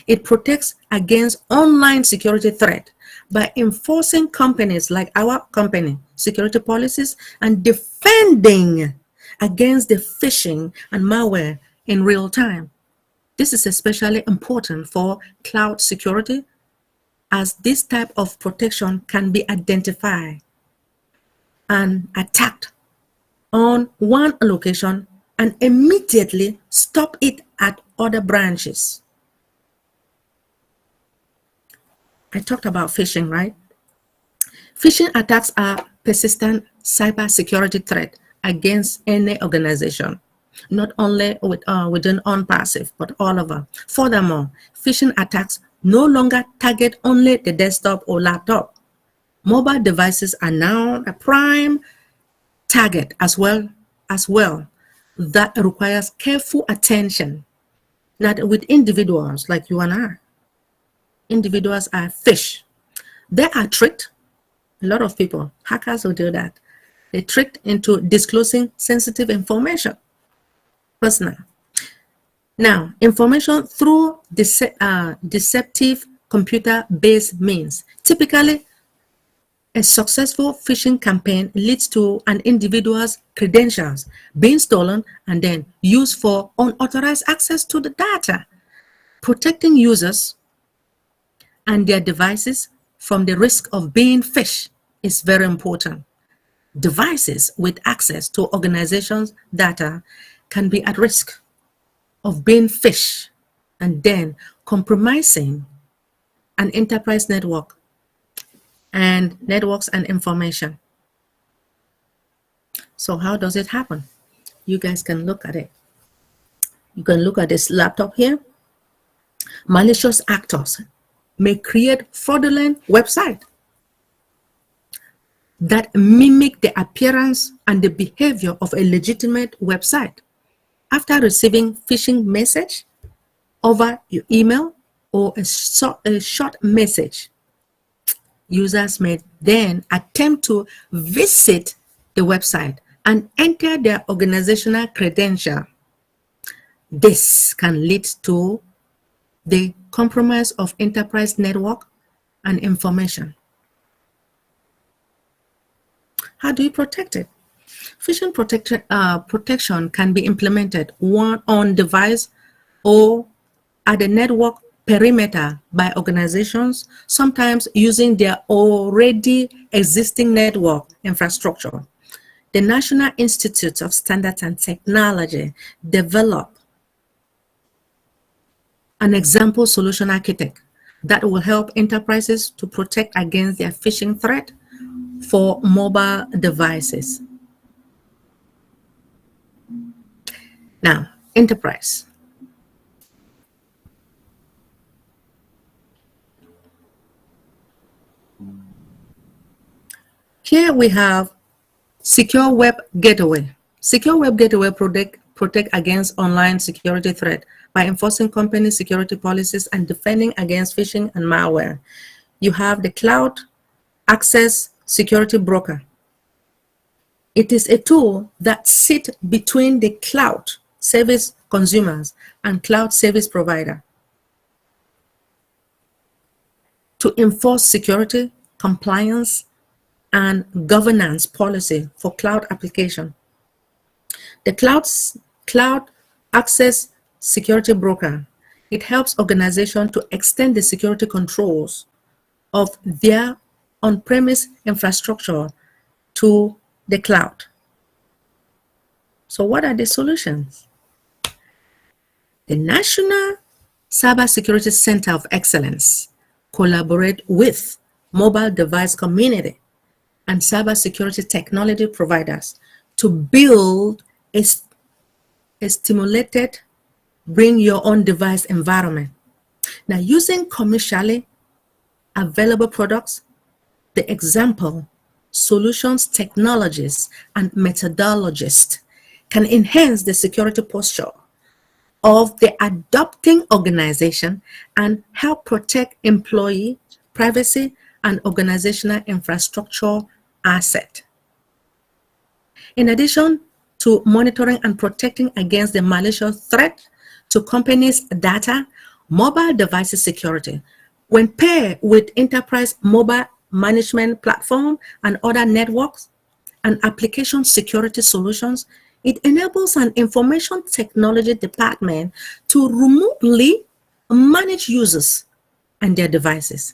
It protects against online security threat by enforcing companies like our company security policies and defending against the phishing and malware in real time. This is especially important for cloud security, as this type of protection can be identified and attacked on one location and immediately stop it at other branches. I talked about phishing, right? Phishing attacks are persistent cybersecurity threat against any organization, not only within OnPassive, but all over. Furthermore, phishing attacks no longer target only the desktop or laptop. Mobile devices are now a prime target as well. That requires careful attention. Not with individuals like you and I. Individuals are fished. They are tricked. A lot of people, hackers will do that. They tricked into disclosing sensitive information, personal. Now, information through deceptive computer-based means. Typically, a successful phishing campaign leads to an individual's credentials being stolen and then used for unauthorized access to the data. Protecting users and their devices from the risk of being phished is very important. Devices with access to organizations' data can be at risk of being phished and then compromising an enterprise networks and information. So how does it happen? You guys can look at it. You can look at this laptop here. Malicious actors may create fraudulent websites that mimic the appearance and the behavior of a legitimate website. After receiving phishing message over your email or a short message, users may then attempt to visit the website and enter their organizational credential. This can lead to the compromise of enterprise network and information. How do you protect it? Phishing protection can be implemented on device or at the network perimeter by organizations, sometimes using their already existing network infrastructure. The National Institute of Standards and Technology developed an example solution architect that will help enterprises to protect against their phishing threat for mobile devices. Now, enterprise. Here we have Secure Web Gateway. Secure Web Gateway protect against online security threat by enforcing company security policies and defending against phishing and malware. You have the Cloud Access Security Broker. It is a tool that sits between the cloud service consumers and cloud service provider to enforce security, compliance, and governance policy for cloud application. The Cloud Access Security Broker, it helps organizations to extend the security controls of their on-premise infrastructure to the cloud. So what are the solutions? The National Cybersecurity Center of Excellence collaborate with mobile device community and cybersecurity technology providers to build a stimulated bring your own device environment. Now, using commercially available products, the example, solutions, technologies, and methodologies can enhance the security posture of the adopting organization and help protect employee privacy and organizational infrastructure asset. In addition to monitoring and protecting against the malicious threat to companies' data, mobile devices security, when paired with enterprise mobile management platform and other networks and application security solutions, it enables an information technology department to remotely manage users and their devices.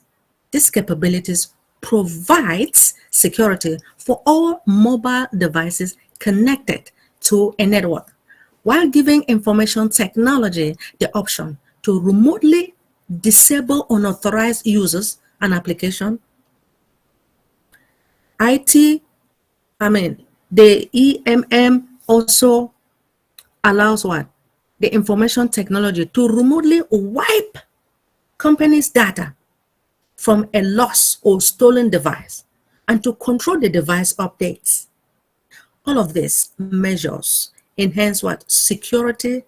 These capabilities provides security for all mobile devices connected to a network, while giving information technology the option to remotely disable unauthorized users and application. The EMM also allows what? The information technology to remotely wipe companies' data from a lost or stolen device and to control the device updates. All of these measures enhance what? Security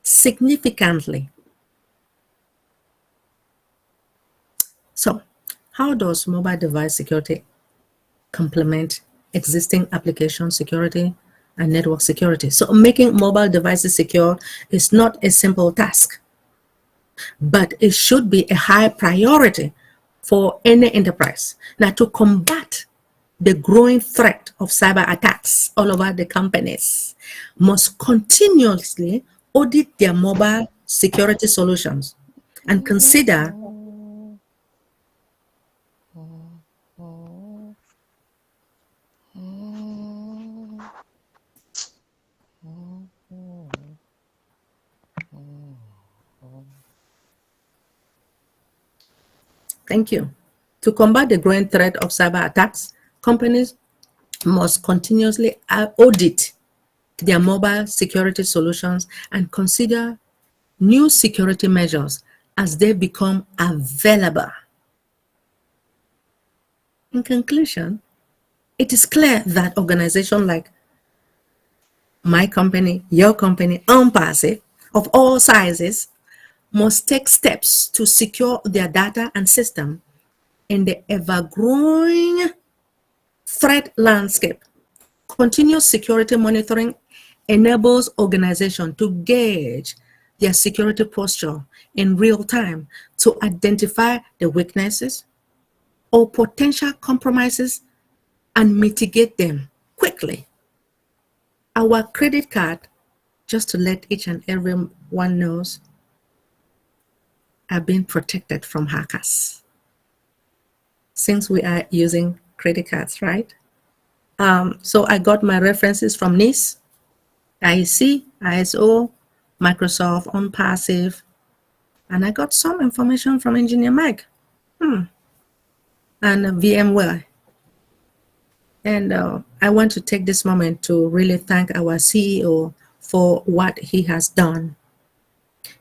significantly. So, how does mobile device security complement existing application security and network security? So, making mobile devices secure is not a simple task, but it should be a high priority for any enterprise. Now, to combat the growing threat of cyber attacks all over the companies must continuously audit their mobile security solutions and consider Thank you. To combat the growing threat of cyber attacks, companies must continuously audit their mobile security solutions and consider new security measures as they become available. In conclusion, it is clear that organizations like my company, your company, Passive, of all sizes, must take steps to secure their data and system in the ever-growing threat landscape. Continuous security monitoring enables organizations to gauge their security posture in real time to identify the weaknesses or potential compromises and mitigate them quickly. Our credit card, just to let each and everyone knows, are being protected from hackers since we are using credit cards, right? So I got my references from NIST, IEC, ISO, Microsoft, Passive, and I got some information from Engineer Mike and VMware. And I want to take this moment to really thank our CEO for what he has done.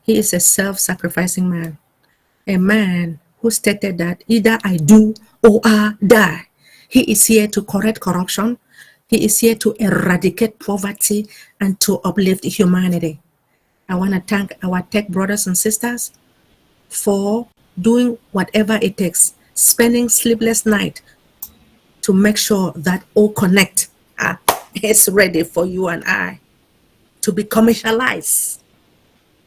He is a self-sacrificing man, a man who stated that either I do or I die. He is here to correct corruption. He is here to eradicate poverty and to uplift humanity. I want to thank our tech brothers and sisters for doing whatever it takes, spending sleepless nights to make sure that all Connect is ready for you and I to be commercialized.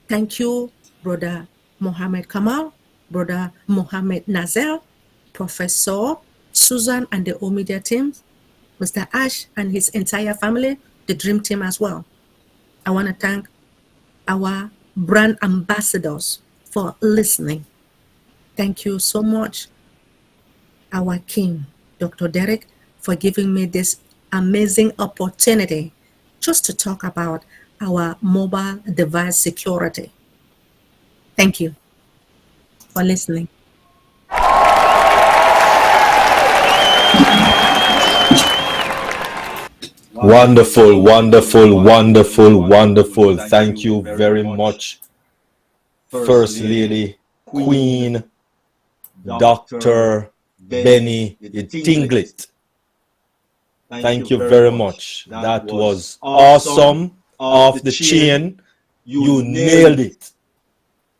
Thank you, Brother Mohammed Kamal, Brother Mohammed Nazel, Professor Susan and the Omedia team, Mr. Ash and his entire family, the Dream Team as well. I want to thank our brand ambassadors for listening. Thank you so much, our king, Dr. Derek, for giving me this amazing opportunity just to talk about our mobile device security. Thank you for listening. Wonderful, wonderful, wonderful, wonderful. Thank you very much, First Lady, Queen, Dr. Benny Tinglet. Thank you very much. That was awesome. Off the chain. You nailed it.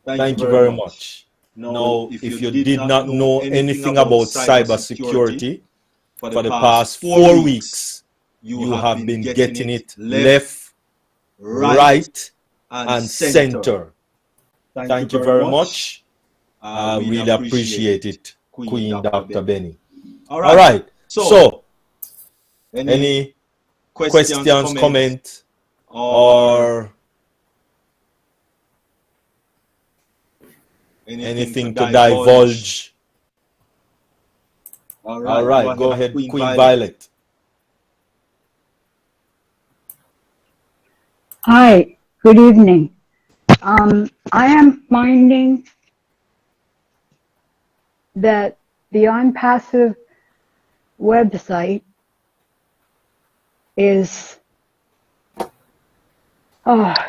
Thank you very much. Now, if you did not know anything about cybersecurity for the past 4 weeks, you have been getting it left, right, and center. Thank you very much. I really appreciate it, Queen Dr. Benny. All right. So, any questions, comments, or anything to divulge? All right. Go ahead, Queen Violet. Hi, good evening. I am finding that the OnPassive website is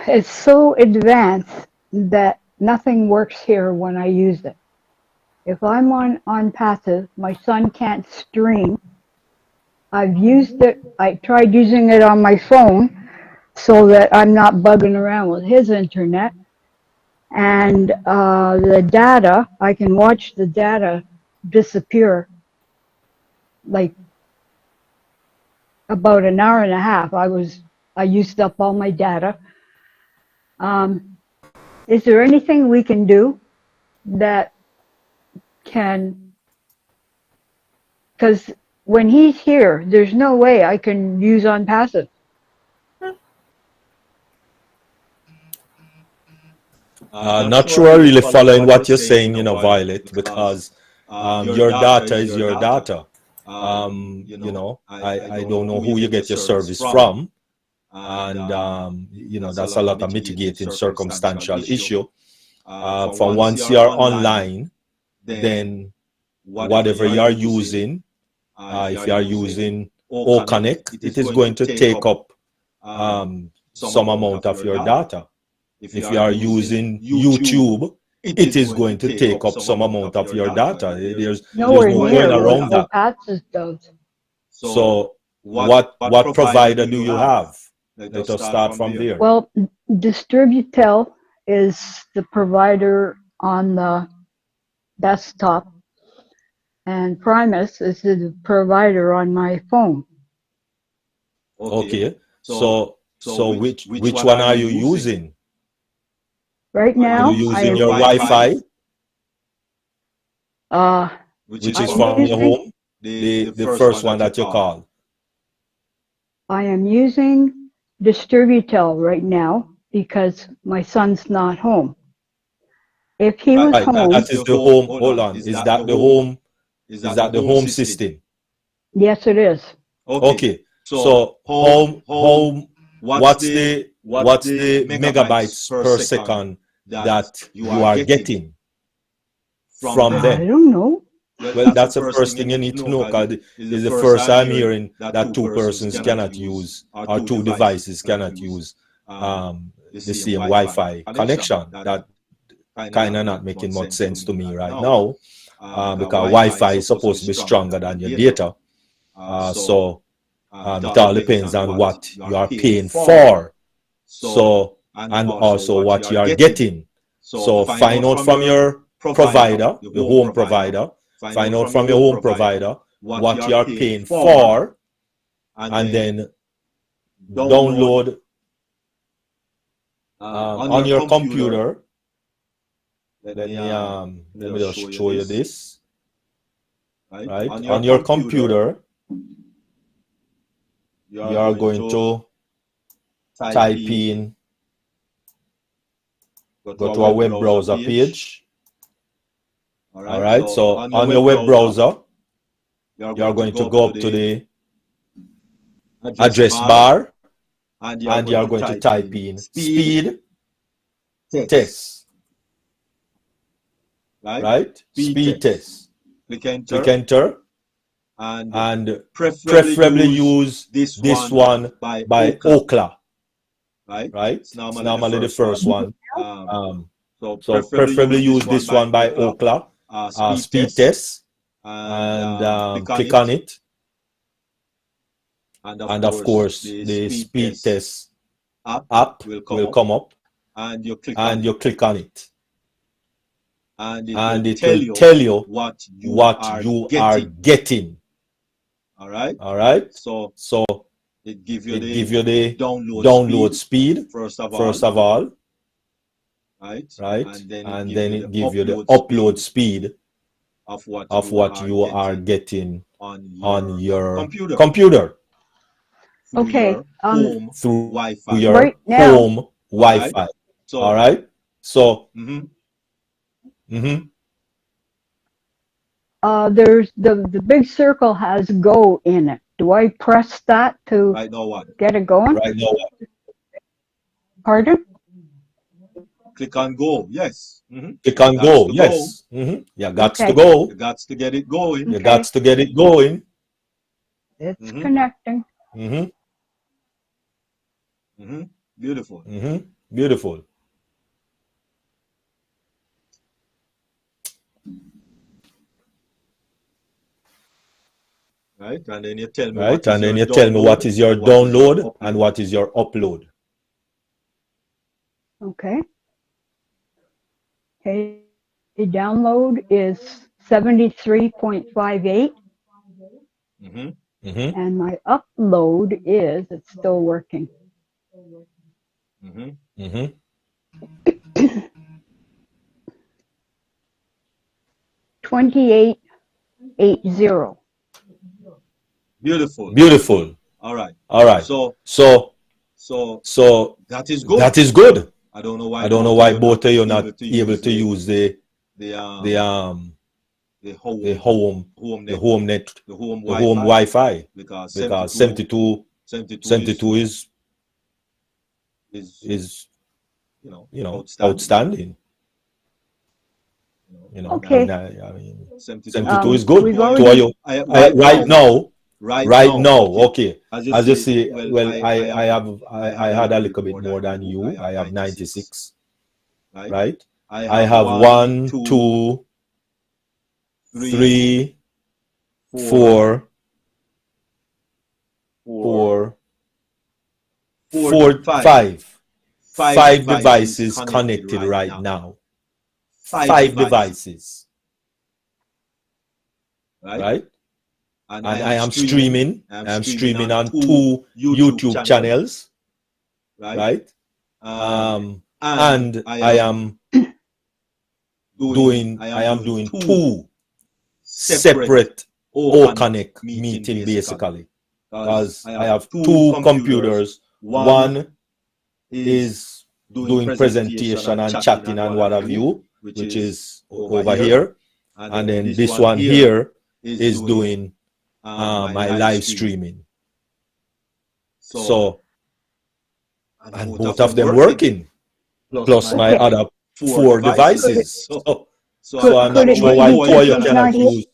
it's so advanced that nothing works here when I use it. If I'm on OnPassive, my son can't stream. I've used it, I tried using it on my phone so that I'm not bugging around with his internet. And the data, I can watch the data disappear like about an hour and a half. I used up all my data. Is there anything we can do that can, because when he's here, there's no way I can use OnPassive. Not sure really following what you're saying, Violet, because your data is your data. I don't know who you get your service from, and that's a lot of mitigating circumstantial issue. For once you're online, then whatever you are using. If you are using O-Connect, it is going to take up some amount of your data. If you are using YouTube, it is going to take up some amount of your data. There's no going around that. Patches does. So what provider do you have? Let us start from there. Well, DrBenny is the provider on the desktop, and Primus is the provider on my phone. Okay. So which one are you using? Right now, are you using your Wi-Fi? Which is from your home? The first one that you call. I am using DrBenny right now because my son's not home. If he was home, that is the home. Hold on. Is that the home? Is that the home system? Yes, it is. Okay. So home. What's the megabytes per second that you are getting from them? I don't know. Well, that's the first thing you need to know, because it's the first I'm hearing that two persons cannot use, or two devices cannot use the same Wi-Fi connection. That kind of not making much sense to me right now, because Wi-Fi is supposed to be stronger than your data. So it all depends on what you are paying for. So, and also what you are getting. So find out from your provider, the home provider. Find out from your home provider what you are paying for, and then download on your computer. Let me just show you this. Right, on your computer, you are going to type in, go to a web browser page. All right, so on your web browser, you are going to go up to the address bar, and you are going to type in speed test. Right? Speed test. Click enter. And preferably use this one by Okla. Right? It's normally the first one. So preferably use this one by Okla. Speed test, and click on it, and of course the speed test app will come up, and you click on it, and it will tell you what you are getting. All right. So it give you the download speed first of all. Right, and then it gives you the upload speed of what you are getting on your computer. Okay. Through your right home Wi-Fi. All right. So. There's the big circle has go in it. Do I press that to get it going? Right now what? Pardon? Click on go, yes. Click on go, yes. You got to go. You got to get it going. You got to get it going. It's connecting. Beautiful. Beautiful. Right, and then you tell me. Right, and then you tell me what is your download and what is your upload. Okay. Okay, the download is 73.58. And my upload is, it's still working. 2880. Beautiful. All right. So that is good. That is good. I don't know why both of you are not able to use the home Wi-Fi, because 72 is outstanding. You know, Okay. I mean, 72 72 is good. We've So already- right now, okay. okay. As you see, well, I had a little bit more than you. I have 96, right? I have 1, 2, 3, 4, 5 devices connected right now. 5 devices, right? And I am streaming. I am streaming on 2 YouTube channels, right? And I am doing 2 separate O-Connect meeting basically, because I have 2 computers. One is doing presentation and chatting and what have you, which is over here, and then this one here is doing my live streaming. So, and both of them working, plus my other 4 devices. So I'm not sure why you cannot use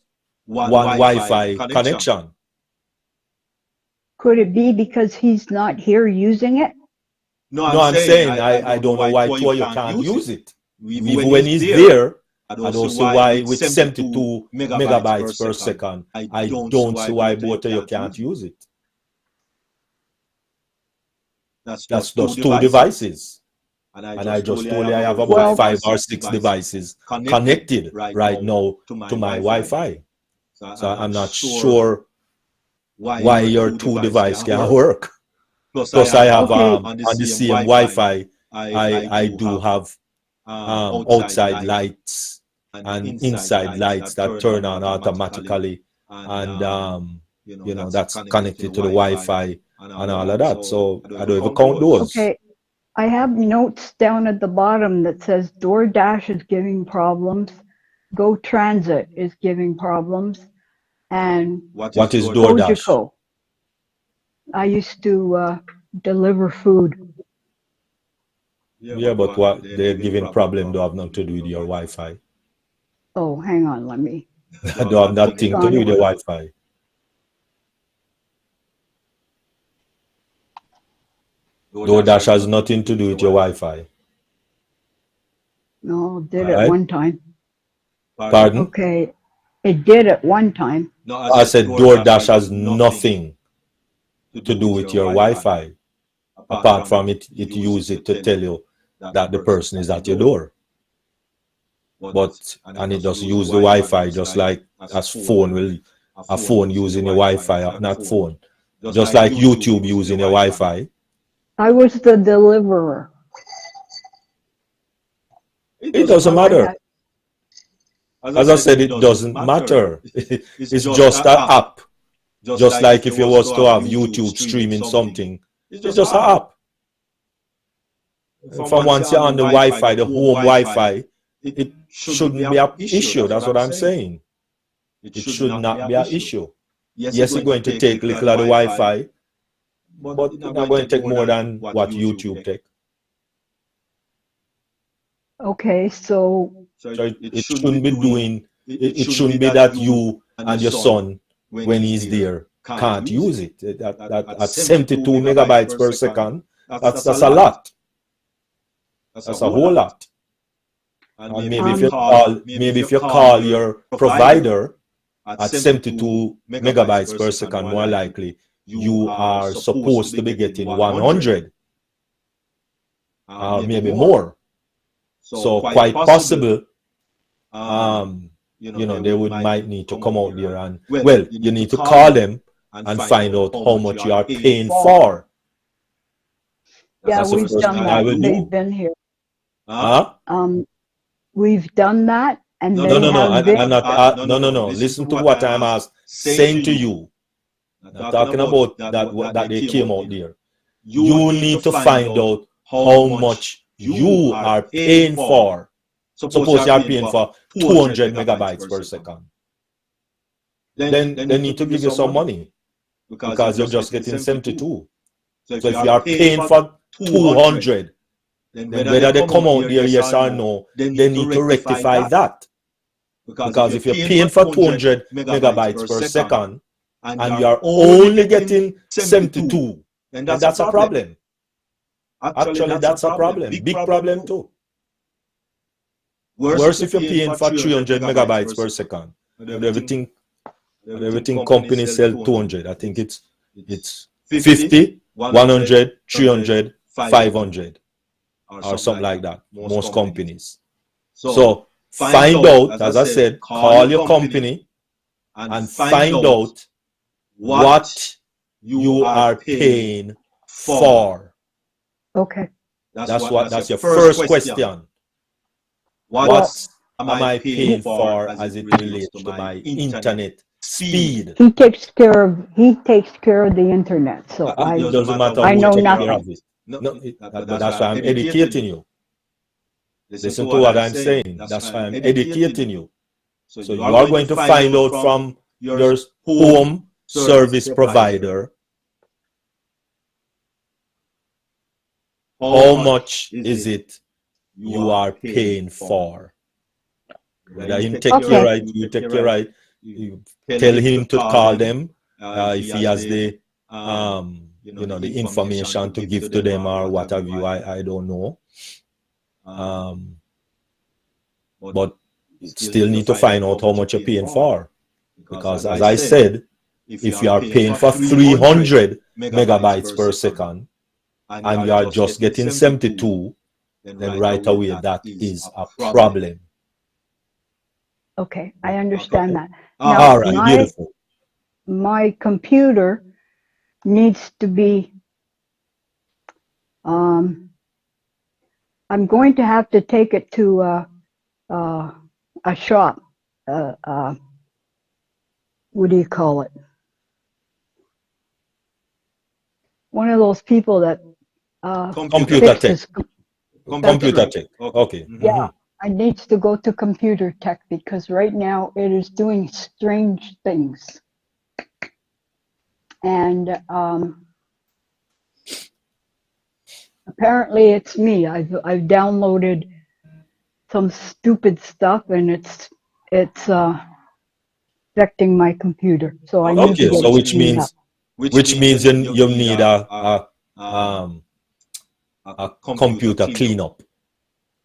one Wi-Fi connection. Could it be because he's not here using it? No, I'm saying I don't know why Toyo can't use it. Even when he's there, I don't see why with 72 megabytes per second, I don't see why both of you can't use it. That's those 2 devices. And I just told you I have about 5 or 6 devices connected right now to my Wi-Fi. So I'm not sure why your 2 devices can work. Plus I have on the same Wi-Fi, I do have outside lights and inside lights that turn on automatically, and you know, that's connected to the Wi-Fi and all of that. So I don't even count those. Okay. I have notes down at the bottom that says DoorDash is giving problems, Go Transit is giving problems, and What is DoorDash? Gojiko. I used to deliver food. Yeah, but what they're giving problem don't have nothing to do with your Wi-Fi. Oh, hang on, let me. Don't have nothing to do with the Wi-Fi. DoorDash has nothing to do with your Wi-Fi. No, it did Right. at one time. Pardon? Okay, it did at one time. No, I said DoorDash has nothing to do with your Wi-Fi. Apart from it use it to tell you that the person is at your door. But and it does use the Wi-Fi just like a phone using a Wi-Fi, not phone. Just like YouTube using a Wi-Fi. I was the deliverer. It doesn't matter. As I said, it doesn't matter. It's just an app. Just like if you was to have YouTube streaming something, it's just an app. From once you're on the Wi-Fi, the home Wi-Fi, it shouldn't be an issue. That's what I'm saying. It should not be an issue. Yes, it's going to take little of the Wi-Fi, but it's not going to take more than what YouTube take. Okay, so it shouldn't be doing. It shouldn't be that you and your son, when he's there, can't use it. At 72 megabytes per second, that's a lot. That's a whole lot. And maybe if you call your provider at 72 megabytes per second, more likely you are supposed to be getting 100 or maybe more. So quite possible, you know, they might need to come out there and, well, you need to call them and find out how much you are paying for. yeah, we've done that. They've been here. Huh? We've done that, and No, they have been. I'm not. No. Listen to what I'm saying to you. I'm not talking about that they came out there. You need to find out how much you are paying for. Suppose you are paying for 200 megabytes per second. Then they need to give you some money because you're just getting 72. So if you are paying for 200, then whether they come out there, yes or no, they need to rectify that. Because if you're paying for 200 megabytes per second and you are only getting 72, then that's a problem. Actually, that's a problem. Big problem too. Worse if you're paying for 300 megabytes per second. Everything companies sell 200. I think it's 50, 100, 300, 500 or something like that. Most companies. So find out, as I said, call your company and find out what you are paying for. Okay. That's your first question. What am I paying for as it relates to my internet speed? He takes care of the internet, so It doesn't matter I who know takes care nothing. of it. That's why I'm educating you. Listen to what I'm saying. That's why I'm educating you. So you are going to find out from your home service provider how much is it you are paying for. Whether you take your right, you take your right. You tell him to call them if he has the the information to give to them or what have you. I don't know. But still need to find out how much you're paying for. Because as I said, if you are paying for 300 megabytes per second and you are just getting 72, then right away that is a problem. Okay, I understand that. All right, beautiful. My computer needs to be, I'm going to have to take it to a shop. What do you call it? One of those people that Computer tech. fixes Computer tech. Okay. Yeah, I need to go to computer tech because right now it is doing strange things. And apparently it's me. I've downloaded some stupid stuff and it's affecting my computer. So I need to get so which means you need a computer cleanup.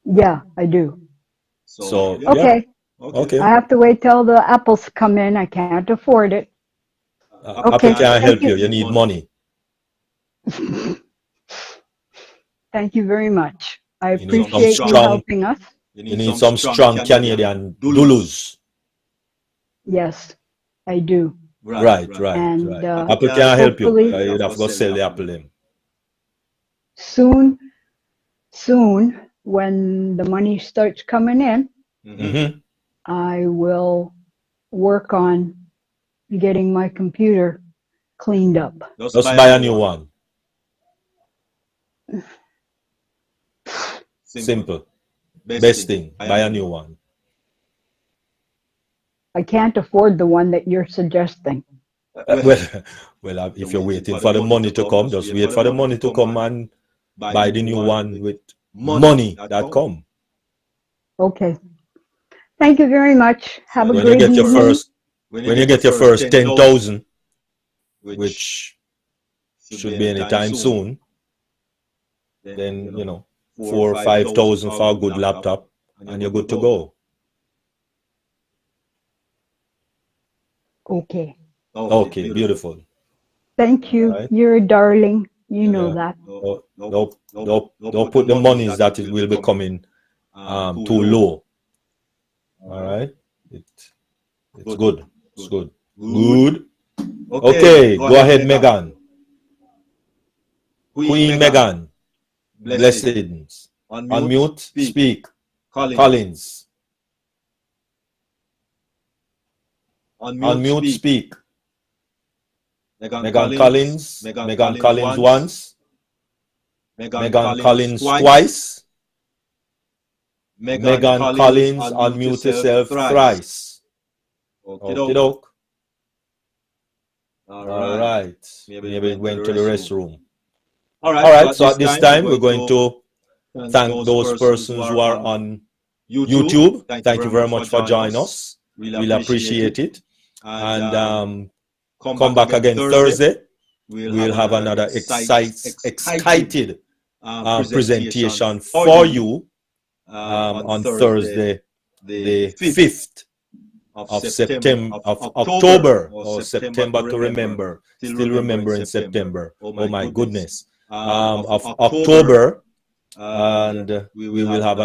Yeah, I do. So okay. Yeah. Okay. I have to wait till the apples come in. I can't afford it. Apple can't help you. You need money. Thank you very much. I You need some appreciate you strong- helping us. You need some strong Canadian dollars. Yes, I do. Right. And Apple can't help you. hopefully- You'd have to go sell the Apple then. Soon, when the money starts coming in, I will work on getting my computer cleaned up. Just buy a new one. Simple. Best thing. Buy a new one. I can't afford the one that you're suggesting. Well, if you're waiting for the money to come, just wait for the money to come and buy the new one with money that come. Okay. Thank you very much. Have a When great you get your evening. first, when you get your first 10,000, which should be anytime soon, then 4,000 or 5,000 for a good laptop, and you're good to go. Okay. Okay, beautiful. Thank you. Right. You're a darling. You know Yeah. that. Don't put the monies that it will be coming too low. All right, it's good. It's good. Good. Okay, go ahead, Megan. Queen Megan. Blessings. Unmute. Speak. Collins. Unmute. Speak. Megan Collins. Megan Collins once. Megan Collins twice. Megan Collins, unmute yourself thrice. Okey-doke. All right. Maybe it went to the restroom. All right. So at this time, we're going to thank those persons who are on YouTube, thank you very much for joining us. We'll appreciate it. And come back again Thursday. We'll have another excited presentation for you on Thursday, the 5th of September, of October, or September to remember. Still remembering September. Oh my goodness. Of October, and we will have